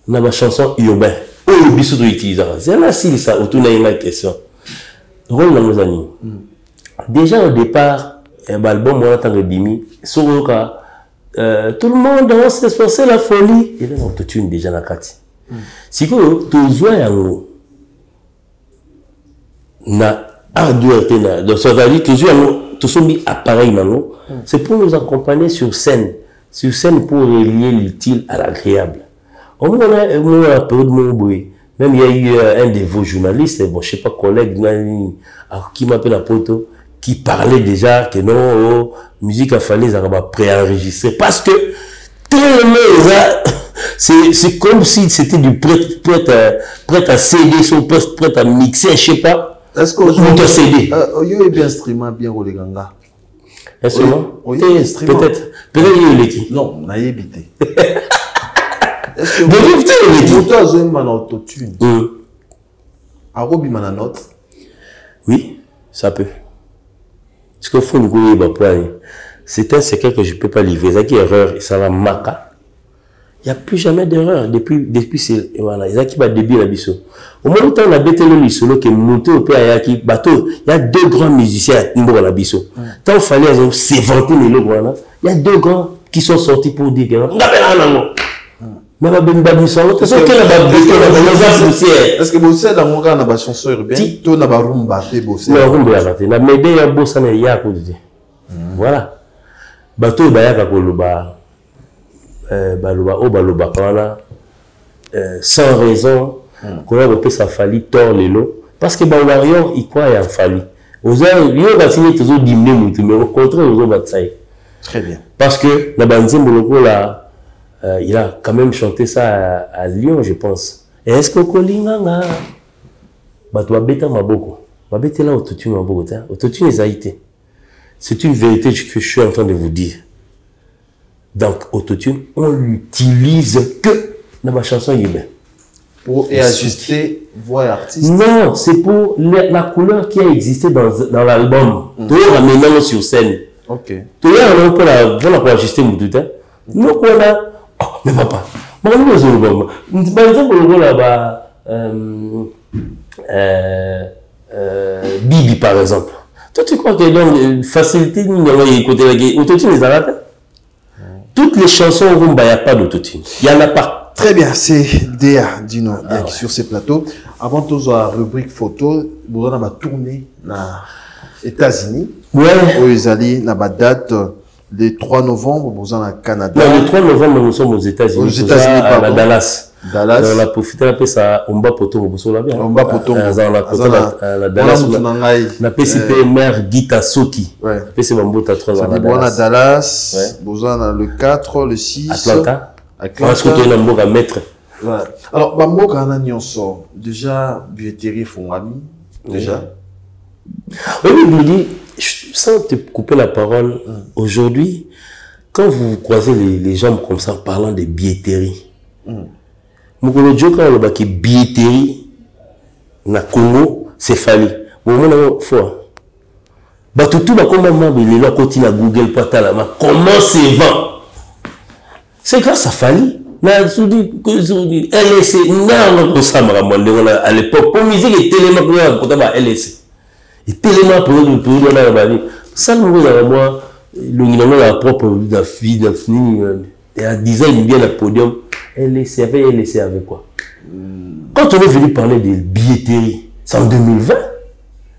dans la chanson urbaine. Oh, bisou de utiliser. C'est là si ça autour de la question. Rôle dans nos amis. Déjà au départ, l'album on entend Bimi, sur le cas, tout le monde on s'esforcer la folie. Et là on te tue déjà la carte. Si que tu joues na hardware tena, donc ça veut dire que tu joues tout son appareil maintenant, c'est pour nous accompagner sur scène pour relier l'utile à l'agréable. On a un peu de mon bruit. Même il y a eu un de vos journalistes, bon, je sais pas, collègue, qui m'appelle à Poto, qui parlait déjà que non, musique a fallu préenregistrer. Parce que tellement, c'est comme si c'était du prêt à CD, prêt à mixer, je sais pas. Est-ce que CD? Il y a bien instrument bien au Leganga. Instrument? Peut-être il y a l'équipe. Non, on a évité. Est-ce que vous avez autotune? Arobi note? Oui, ça peut. Parce qu'il faut nous gouverner. C'est un secret que je ne peux pas livrer. C'est une erreur, et ça va marquer. Il n'y a plus jamais d'erreur. Depuis c'est. Voilà, il y a qui va début la biso. Au moment où on a bêté le solo qui est monté au pays, bateau, il y a 2 grands musiciens à la biso. Tant il fallait s'éventer les logs, il y a 2 grands qui sont sortis pour dire que. Mais la ben babissa, est-ce que vous savez dans mon cas na chanson urbaine, to na rumba te bossé. La rumba ya te, na mede ya bossa na ya ko dit. Voilà. Bato ba ya ka ko loba baloba kana sans raison, qu'on a repé ça Fali tort lelo parce que ba warion il croit ya Fali. Aux gens, ils ont signé toujours diminuer, mais au contraire, ils ont battu. Très bien. Parce que la Banzé Moloko, là, il a quand même chanté ça à Lyon, je pense. Est-ce que Kolinganga, bah, tu vas bêter ma boko. Ma bêter là, autotune ma boko. Autotune les haïtés. C'est une vérité que je suis en train de vous dire. Donc, autotune, on l'utilise que dans ma chanson yében. Pour ajuster voix et artiste. Non, c'est pour la couleur qui a existé dans l'album. Tu as ramené sur scène. Ok. Tu as pour ajuster mon tout. Nous, on a. Oh, mais papa. Par exemple, là-bas, Bibi, par exemple. Toi, tu crois que donc, facilité, nous avons écouté la guerre. Autotune, les arabes. Toutes les chansons, il n'y a pas d'autotune. Il n'y en a pas. Très bien, c'est Déa Dino sur ces plateaux. Avant tout, la rubrique photo, vous avez tourné aux États-Unis. Ouais. Aux États-Unis, la date le 3 novembre, vous êtes au Canada. Non, le 3 novembre, nous sommes aux États-Unis. Aux États-Unis, à Dallas. Dallas. On a profité un peu ça, on va pour tout, on va bien. On va pour tout. La Dallas. On a PCP mère Gita Soki. Ouais. PCP Bambota 3 ans. On a Dallas. Vous êtes le 4, le 6. Atlanta. Parce que tu es un maître. Voilà. Alors, Bambo Kana Nyonso, déjà, billetterie Fongami, déjà. Oui, je me dis, sans te couper la parole, aujourd'hui, quand vous croisez les gens comme ça en parlant de billetterie, Mokolo Djoka, le baki billetterie, na Congo, c'est fallu. Bon, mon foi. Bah, tout va comment il est là, côté na Google, patala, comment c'est vend? C'est grâce à Fali. LSC, à l'époque, pour musique et téléma, pour LSC. Et téléma pour le ça nous moi, le propre fille, et à design bien le podium. LSC avec quoi? Quand on est venu parler de billetterie, c'est en 2020.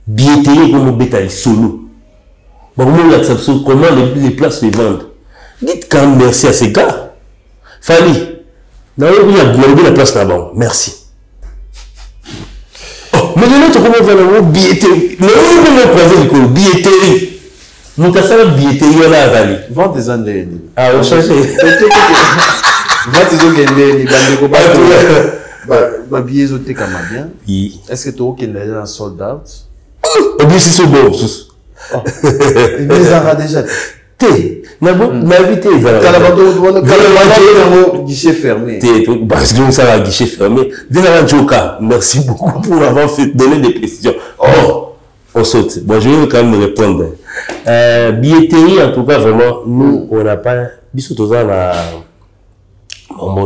Billetterie comme bétail solo. Comment les places se vendent? Dites quand même merci à ces gars. Fali, il y a la place là-bas. Merci. Oh, mais maintenant, tu commences à faire la billetterie. Mais où est-ce que vous billetterie? Nous avons fait la billetterie là à Fali. Vente des années. Ah, on change. Vente des années. Ma billet est bien. Est-ce que tu as déjà un sold out? Oui, c'est bon. Il les a déjà. Ma invité, guichet fermé. Parce que ça va guichet fermé. Déjà, Joka, merci beaucoup pour avoir donné des précisions. Oh, on saute. Bon, je vais quand même répondre. Billetterie, en tout cas, vraiment, nous, on n'a pas. Bisous, on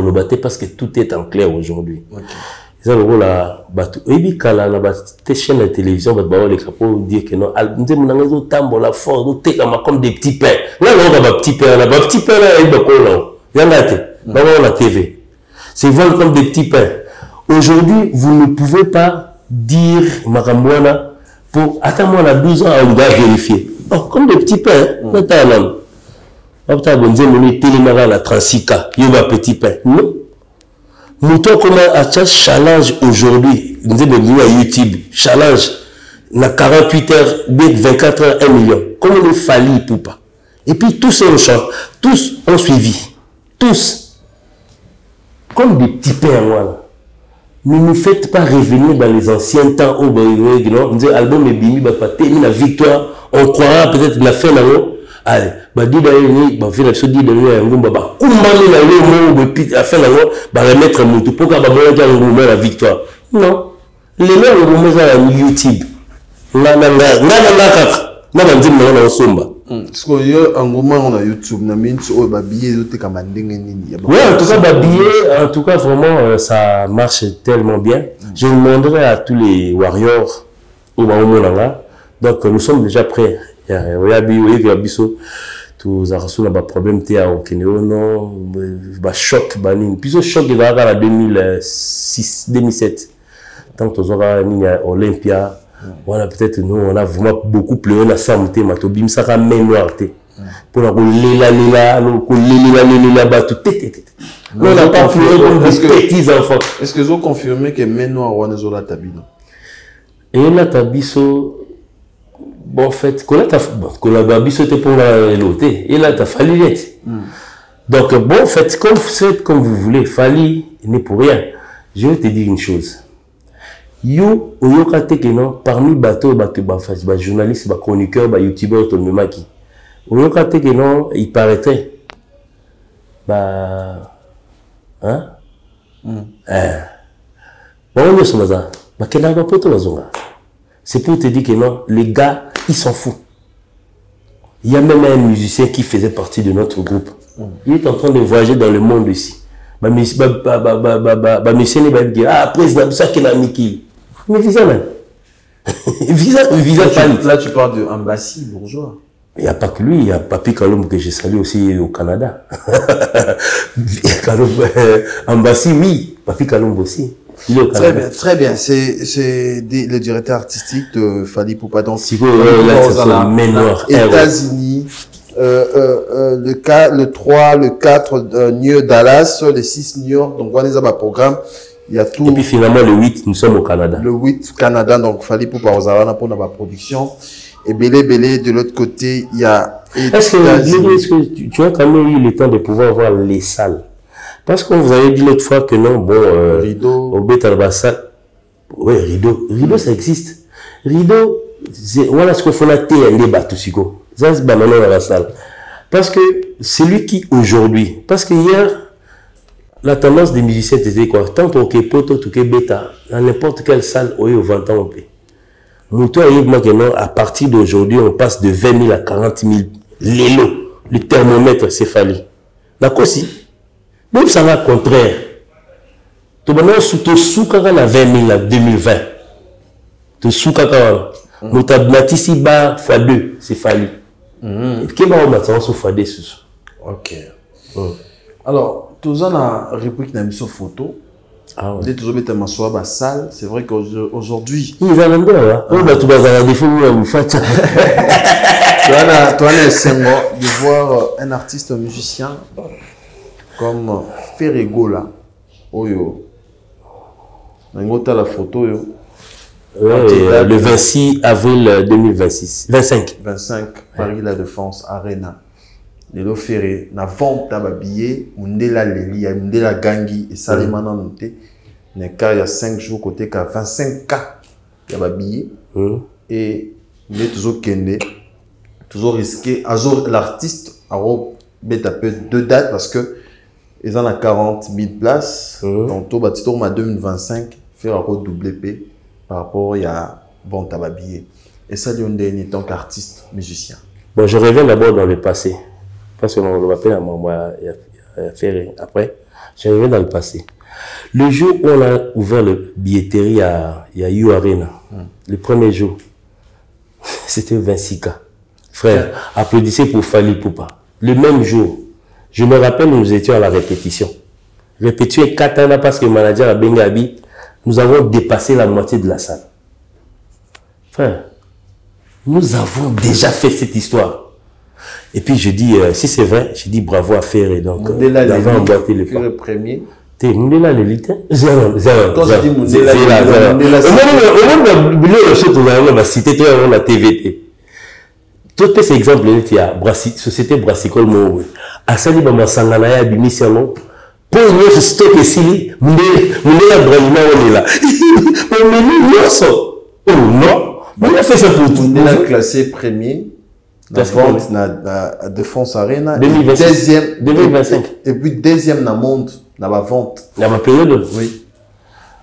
l'a parce que tout est en clair aujourd'hui. Ils ont le rôle à battre. Et puis, quand la chaîne de télévision va te les capots dire que non, nous avons tambo la force, nous sommes comme des petits pains. Là, on a des petits pains, là, petit pain là, il y a la TV. C'est vendre comme des petits pains. Aujourd'hui, vous ne pouvez pas dire Maramouana pour attends-moi, on a 12 ans, on doit vérifier. Oh, comme des petits pains, maintenant. On va dire, télémara la 36K, il y a un petit pain. Non. Nous comment à challenge aujourd'hui, nous avons à YouTube, challenge, na 48 heures, 24 heures, 1 million. Comment il fallait pour pas? Et puis tous ont suivi. Tous. Comme des petits pères, voilà. Ne nous faites pas revenir dans les anciens temps où nous disons, album est bimi, la victoire, on croira peut-être la fin là-haut. Allez, remettre la victoire. Non. Les gens vont à YouTube. Parce qu'il y a un moment on a YouTube, oui, en tout cas, en tout cas, vraiment, ça marche tellement bien. Je demanderai à tous les warriors au moment. Donc, nous sommes déjà prêts. Il y a problème au choc puis choc il va à 2007 tant que Olympia voilà peut-être nous on a vraiment beaucoup pleuré la santé matobim ça a main noire pour la on n'a pas pleuré comme des petits enfants. Est-ce que vous confirmez que main noire on est la tabino et la tabiso bon, en fait, quand la babi sautait pour la loter, et là, t'as fallu l'être. Donc, bon, faites comme vous voulez. Fali n'est pour rien. Je vais te dire une chose. Yo, oyokate que non, parmi bateaux, journalistes, chroniqueurs, youtubeurs, tout le monde qui. Oyokate que non, il paraîtrait. Hein? Bon, c'est pour te dire que non, les gars, ils s'en foutent. Il y a même un musicien qui faisait partie de notre groupe. Il est en train de voyager dans le monde ici. Monsieur n'est dire, ah, président, ça qu'il a mis qui. Mais visa, man. Visa Là, tu parles de Ambassi, bourgeois. Il n'y a pas que lui, il y a Papi Kalom que j'ai salué aussi au Canada. Ambassi, oui. Papi Kalom aussi. Très bien. C'est le directeur artistique de Fally Ipupa. Donc, États-Unis, le 3, le 4, New York, Dallas, le 6, New York. Donc, on a un programme. Il y a tout. Et puis finalement, le 8, nous sommes au Canada. Le 8, Canada. Donc, Fally Ipupa pour la production. Et Belé, de l'autre côté, il y a... Est-ce que tu as quand même eu le temps de pouvoir voir les salles? Parce qu'on vous avait dit l'autre fois que non, bon... Rideau. Au Bétalbassa... Oui, Rideau. Rideau, ça existe. Rideau, voilà ce qu'il faut noter, un débat tout sigo. Ça, c'est maintenant dans la salle. Parce que c'est lui qui, aujourd'hui... Parce que hier, la tendance des musiciens était quoi? Tant au Kepoto, au Kebeta, dans n'importe quelle salle, au 20 ans, on peut. À partir d'aujourd'hui, on passe de 20 000 à 40 000. L'élo, le thermomètre céphalique. D'accord, si. Même ça va au contraire. Tu vas souka la 20 000 à 2020. Tu souka quand nous t'abnati si bas fois 2 céphalique. Qu'est-ce que on a sur fois 2 sous? Ok. Alors, tout ça a réplique dans une photo. Ah ouais. Dès que tu mets ma soie à salle, c'est vrai qu'aujourd'hui. Il va l'endroit là. On va tout bazar des fois où fait. Toi, on est seulement de voir un artiste, un musicien comme Ferregola. Oyo. On a la photo yo. Le 26 avril 2026. 25 Paris La Défense Arena. Lelo Ferré na vente ta billet mundela leli ya mundela gangi et salement na noté ne cas il y a 5 jours côté ka 25K ya ba billet et il est toujours kende toujours risqué azor l'artiste a bête peu 2 dates parce que ils en a 40 000 places tantôt batito ma 2025 faire un double P par rapport il y a vente ta billet et ça lui on est tant qu'artiste musicien. Bon, je reviens d'abord dans le passé. Parce qu'on le rappelle à moi, après, je reviens dans le passé. Le jour où on a ouvert le billetterie à You Arena, le premier jour, c'était 26K. Frère, applaudissez pour Fally Ipupa. Le même jour, je me rappelle, nous étions à la répétition. Répétition 4 ans parce que le manager a Bengabi, nous avons dépassé la moitié de la salle. Frère, nous avons déjà fait cette histoire. Et puis je dis, si c'est vrai, je dis bravo à Ferré. Donc, d'avoir emboîté le pas. Premier. T'es Moundela l'élite. Zéro. Quand je dis Moundela, on cité toi avant la TVT. Tout ces exemples, il y a Société Brassicole Moué. À Sali Bamasanganaya, Bimissiano. Pour nous, je stocke ici, Moundela Brahima, on est là. Mais nous, oh non. On a fait ça pour tout. Moundela classé premier. La vente na Défense Arena. 2025. Et puis deuxième na monde, na la vente. Dans ma période? Oui.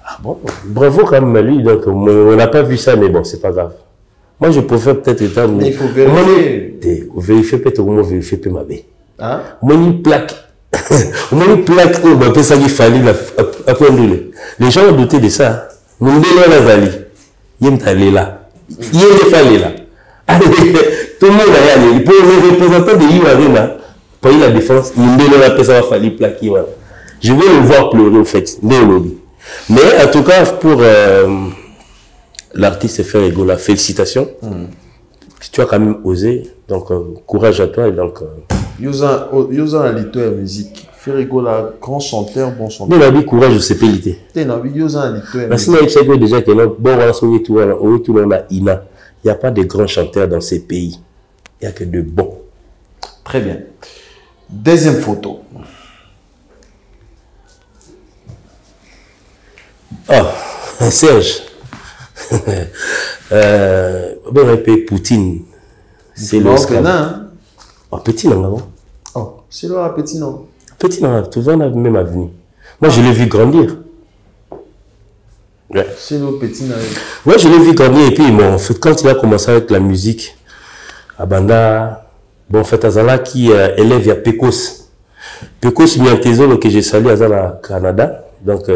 Ah bon, bravo quand même lui. Donc on n'a pas vu ça, mais bon, c'est pas grave. Moi, je préfère peut-être état. Mais il faut vérifier. Vérifier peut-être comment vérifier peut ma baie. Hein? Moi, une plaque. Moi, une plaque où on peut ça qu'il fallait la prendre. Les gens ont douté de ça. Nous devons la vallée. Il y a une là. Il y a une fallait là. Tout le monde a allé. Pour les représentants de You Arena, pour la défense, nous devons ça va falloir plaquer. Je vais le voir pleurer au fait. Mais en tout cas, pour l'artiste Ferregola, félicitations. Tu as quand même osé. Donc, courage à toi. Et donc, Yosa a lito la musique. Ferregola, grand chanteur, bon chanteur. Mais la vie, courage, je sais pas l'été. Yosa a lito la musique. Parce que déjà que bon, voilà, on est tout là, Ina. Il n'y a pas de grands chanteurs dans ces pays. Il n'y a que de bons. Très bien. Deuxième photo. Ah, Serge. Bon, un peu Poutine. C'est le scandale. Oh, petit, non? Oh, c'est le petit, non? Petit, non, tout le monde a même avenue. Moi, je l'ai vu grandir. Ouais. C'est le petit, non? Ouais, je l'ai vu grandir. Et puis, bon, en fait, quand il a commencé avec la musique, à Banda, bon, en fait, Azala qui élève à Pecos. Pecos, il y a un trésor que j'ai salé à Canada. Donc,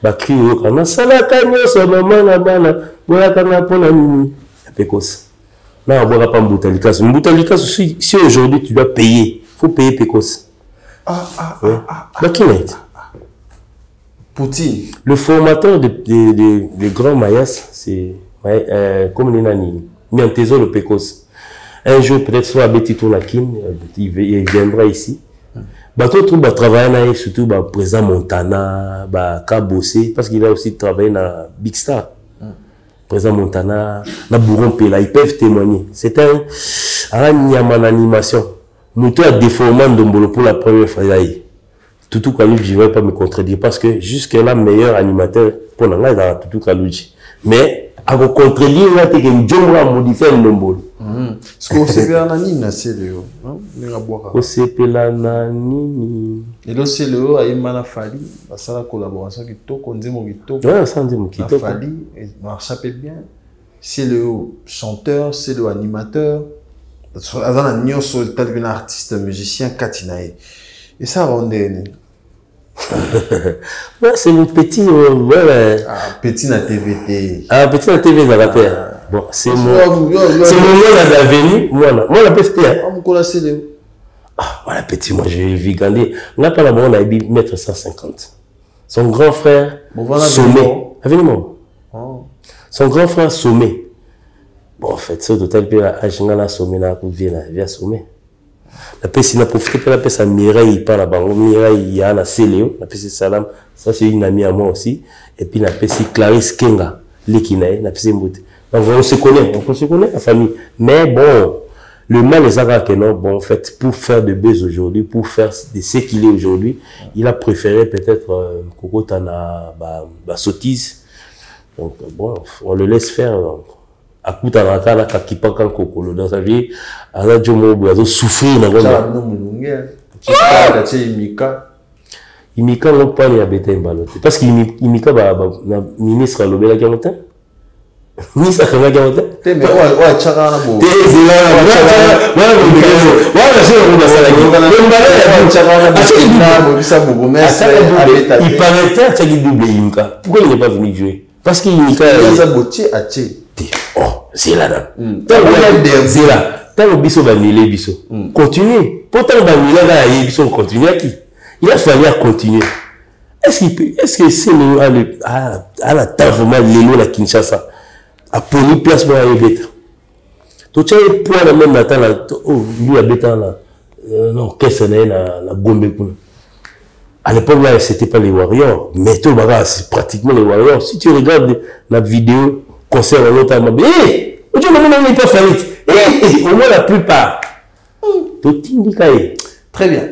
Bakri au Canada, Salakanyo, sa maman, la bana, voilà, Canada, pour la mini. Pecos. Là, on ne voit pas Mboutalikas. Mboutalikas, si aujourd'hui tu dois payer, il faut payer Pecos. Poutine. Le formateur des grands Mayas, c'est comme les nani, mais un trésor de Pecos. Un jour, peut-être soit à Betty Tournakin, il viendra ici. Bateau tout va travailler surtout bah président Montana, bah Kabossé, parce qu'il a aussi travaillé dans Big Star. Président Montana, na Bourron Pela, ils peuvent témoigner. C'est un animation. Nous a déformé Ndombolo pour la première fois. Toutou Kalouji, je ne vais pas me contredire parce que jusque-là, meilleur animateur pour l'anglais dans Toutou Kalouji. Mais, à vous contredire, il y a un jour à modifier Ndombolo. Ce qu'on s'est fait en anime, c'est le haut. On s'est fait en anime. Et là, c'est le haut, à Imana Fali, ça la collaboration qui toque, on dit mon qui toque. Ouais, ça on dit mon qui toque. Fali, ça peut bien. C'est le chanteur, c'est le animateur. Avant la nuit, on est tel qu'un artiste, musicien, Katinae. Et ça, on est. Ouais, c'est le petit. Petit na TVT. Ah, petit na TV, ça va faire. Bon, c'est mon nom d'avenue. Moi, la PFT. Voilà, petit, moi, je vis grandir. On n'a pas la on a dit mettre 150. Son grand frère, Sommet. Avenue. Son grand frère, Sommet. Bon, en fait, c'est total, puis la Agingala Sommet, là, via Sommet. La paix, s'il a profité, la paix, ça Mireille, par la banque. Mireille, il y a la Céléo, la paix, c'est Salam. Ça, c'est une amie à moi aussi. Et puis, la paix, c'est Clarisse Kenga, l'Ekinae, la paix, c'est Mboute. Donc, on se connaît, la famille. Mais bon, le mal est ça que non, bon, en fait, pour faire de buzz aujourd'hui, pour faire de ce qu'il est aujourd'hui, il a préféré peut-être Koko Tana, sottise. Donc, bon, on le laisse faire. À coup de la carte, à qui pas quand Koko dans sa vie, à la Djomo, il a souffrir dans le Imika n'a pas les habitants baloté. Parce qu'Imika, ministre à l'Obéla Gamotin. Ministre à l'Obéla Gamotin. Mais ouais, Tchara, bon. Il paraît que il double Imika. Pourquoi il n'est pas venu jouer? Parce qu'Imika est à Tché. Oh, c'est là. C'est là. Tant que Bisso va nier Bisso. Continue. Pourtant, il va nier Bisso, continue à qui? Il a fallu continuer. Est-ce que c'est à la table vraiment l'élo la Kinshasa a pris place pour aller bête. Tu as eu pour la même matin là, oh lui a bête là. Non, qu'est-ce que c'est la Gombe pour. À l'époque là, c'était pas les Warriors, mais tout le c'est pratiquement les Warriors. Si tu regardes la vidéo concert à l'autre, eh, tu n'as pas failli. Au moins la plupart. Très bien.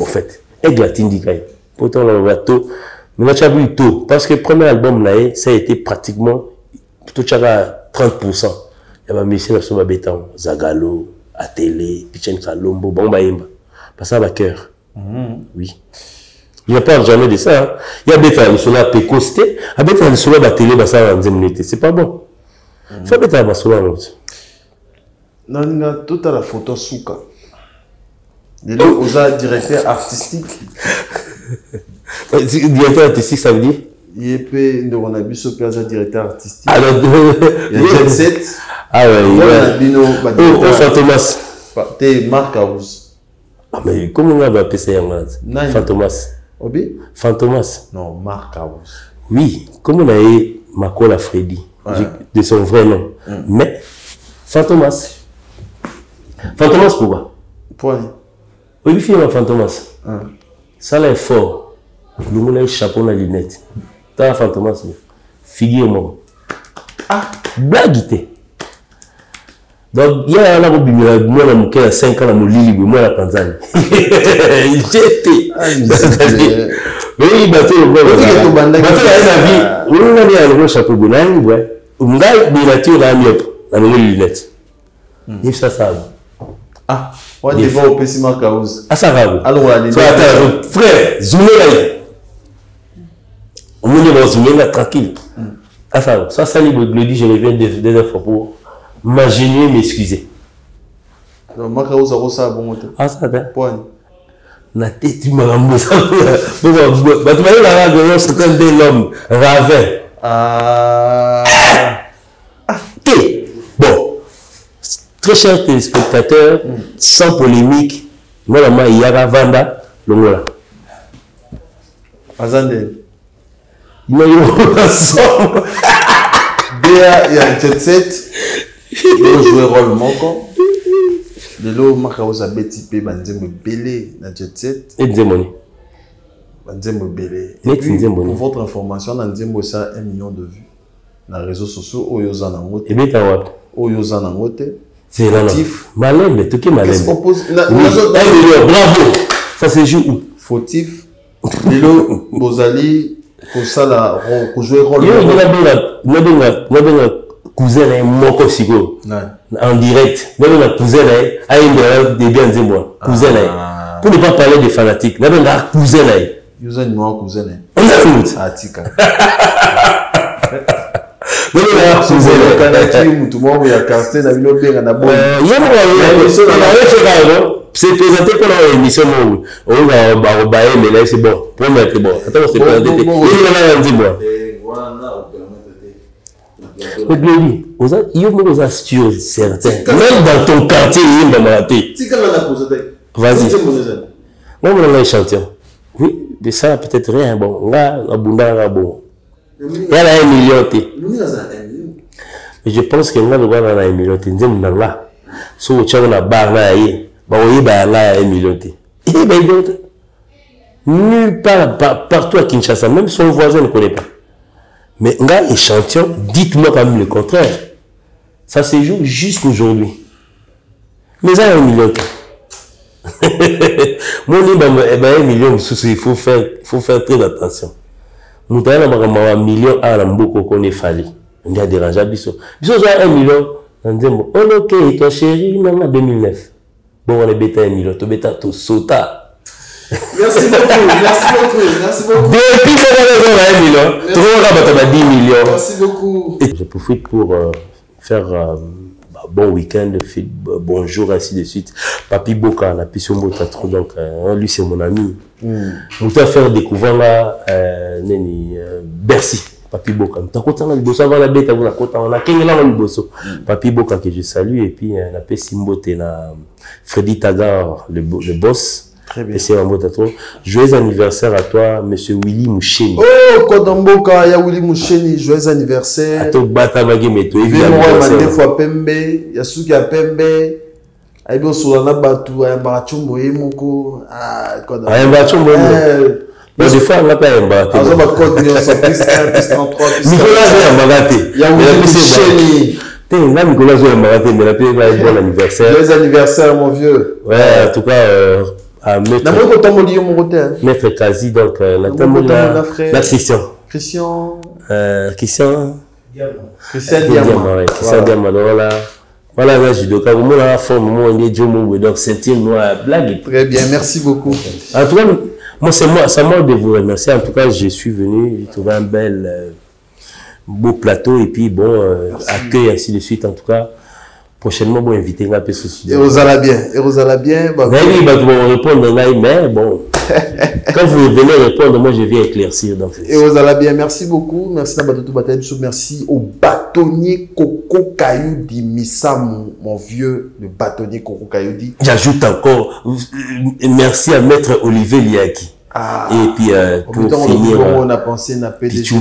En fait, avec la Tindikaï. Pourtant, on va tout. Mais tu as vu tout. Parce que le premier album, là, ça a été pratiquement, tout à 30%. Il y avait Michel Assoba Bétan, Zagalo, Atélé, Pichen Kalombo, Bamba Yemba. Parce que ça va cœur. Oui. Il n'y a pas jamais de ça. Hein. Il y a Bétan, il y a Pécosté. Il y a Bétan, il y a Télé, ça va en 10 minutes. C'est pas bon. Il faut Bétan, il y a l'autre. Non, toute la photo Souka. Il est aussi directeur artistique. Directeur artistique, ça veut dire? Il est on a vu ce plaza directeur artistique. Alors, il y a Jet Set. Ah ouais, il y a Fantomas. T'es Marc House. Ah mais comment on va appeler ça Fantomas. Obi? Fantomas. Non, Marc House. Oui, comme on a eu Makola Freddy, de son vrai nom. Mais Fantomas. Fantomas pourquoi? Pourquoi? Oui, il y a Fantomas. Ça là est fort. Le monde a un chapeau dans les lunettes. T'as un Fantomas. Figure-moi. Ah, blaguité. Donc, il y a un homme qui a 5 ans à Molili, moi la Tanzanie. J'étais. Oui, bateau, le bateau, la vie. On a un chapeau de l'année, ouais. On a des natures là, mieux. La nouvelle lunette. Il ça, ça. Ah, on va devoir au Pessima Kaouz. Ah, ça va. Alors, on va aller. Frère, zoomez là. On va zoomer là, tranquille. Ah, ça va. Ça, il me dit, je reviens des fois pour m'ingénier, m'excuser. Donc, Kaouz a ça, bon, ah, ça va. Point. La tête, tu m'as ramené ça. Tu m'as dit, la c'est comme de l'homme. Ravin. Ah. Bon. Très chers téléspectateurs, sans polémique, moi, il y a Vanda, le mot là. Azande. Il m'a dit, ensemble. Il y a Jet Set. Il a joué rôle manquant. Le lot, Makaouz a bétipé, Banzembo Belé, dans Jet Set. Et Nzemoni. Banzembo Belé. Et puis, pour votre information, Nzembo ça 1 million de vues. Dans les réseaux sociaux, Oyoza Nangote. Et bien, tu as Oyoza Nangote. C'est fautif. Malin, mais tu es malin. Qu'est-ce qu'on pose? Bravo. Ça se joue où? Fautif. Lilo, Bozali, pour ça, là, pour jouer rôle. Il y a un cousin, Moko Sigo. En direct. Il y a un cousin, il y a un cousin. Pour ne pas parler des fanatiques, il y a un cousin. Il y a un cousin. On a un Ah, tika. C'est présenté pendant l'émission. On va mais là c'est bon. Attends, c'est présenté. Il y a des astuces certains. Même dans ton quartier, il y a des astuces. Vas-y. Moi, on a un échantillon. Oui, de ça peut-être rien. Bon, là, la bunda, bon. Il y a 1 million. Mais je pense que nous avons 1 million. Nous avons là. Si vous avez une barre là, vous avez 1 million. Nulle part, partout à Kinshasa, même son voisin ne connaît pas. Mais un échantillon, dites-moi quand même le contraire. Ça se joue jusqu'aujourd'hui. Mais ça, 1 million. Mon livre, 1 million, il faut faire très attention. Nous avons 1 million à l'ambouk qu'on est fallu. On a dérangé à Bissot. Bissot, j'ai 1 million. On dit, oh, ok, toi chérie, on a 2009. Bon, on est bêta 1 million. Tu bêta, tu sauta. Merci beaucoup. Depuis que on a 1 million, tu vas 10 millions. Merci beaucoup. Je profite pour faire bon week-end, bonjour, ainsi de suite. Papi Boka, on a pu sur mon tatouage, donc lui c'est mon ami. On t'a fait découvrir là, Bercy. Papi Boka, tu as content le bosso avant la bête, on a content, on a qu'un là le bosso. Papi Boka que je salue et puis on a pu Simboté na Freddy Tagar, le boss. Très bien. Et c'est un beau tatouage. Joyeux anniversaire à toi, monsieur Willy Moucheni. Oh, Kodamboka, ya Willy Moucheni, joyeux anniversaire. Ato bata bagi meto, évidemment. Des fois Pembe, Yasuki a Pembe. Aïbo Solana Batu, Ayambachumbo Emoko. Ah, Kodamboka. Ayambachumbo Emoko. Des fois, on n'a pas un baraté. On a code de 33. Nicolas Zoé a baraté. Ya Willy Moucheni. Là, Nicolas Zoé a baraté, mais la paix va être bon anniversaire. Joyeux anniversaire, mon vieux. Ouais, en tout cas. Maître Kazi, donc la Christian. Christian Diamant. Voilà, là, judoka. Vous m'avez forme, donc c'est une blague. Très bien, merci beaucoup. En tout cas, moi, c'est moi de vous remercier. En tout cas, je suis venu, j'ai trouvé un beau plateau et puis bon, accueil, ainsi de suite. En tout cas, prochainement, bon, inviter un peu ce sujet. Et vous allez bien. Bah, oui, bah, bon, répondre là, mais bon. Quand vous venez répondre, moi, je viens éclaircir. Donc, et vous allez bien. Merci beaucoup. Merci à Batoto Bataille. Merci au bâtonnier Coco Kayoudi Missa, mon vieux, le bâtonnier Coco Kayoudi. J'ajoute encore, merci à Maître Olivier Liaki. Ah, et puis, pour finir, on a pensé à PDG.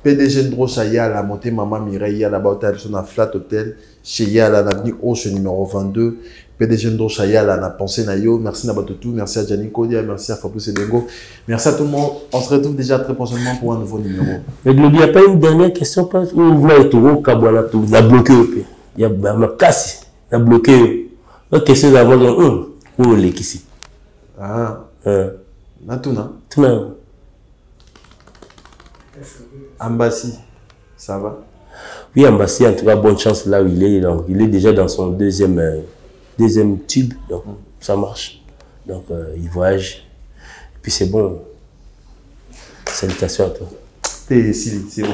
PDG Ndrochaya, la montée Maman Mireille, la bataille sur la Flat Hotel, chez Yala, l'avenue Hoche numéro 22. PDG Ndrochaya, la pensée Nayo. Merci Nabatotou, merci à Gianni Kodia, merci à Fabrice Edengo. Merci à tout le monde. On se retrouve déjà très prochainement pour un nouveau numéro. Mais il n'y a pas une dernière question, parce que vous voulez tout, la bloqué. Il y a ma casse, il y a bloqué. La question d'avant, où est ici? Ah. Natuna. Tuna. Ambassi, ça va? Oui, Ambassi, en tout cas, bonne chance là où il est. Donc, il est déjà dans son deuxième tube. Donc, ça marche. Donc, il voyage. Et puis, c'est bon. Salutations à toi. C'est bon.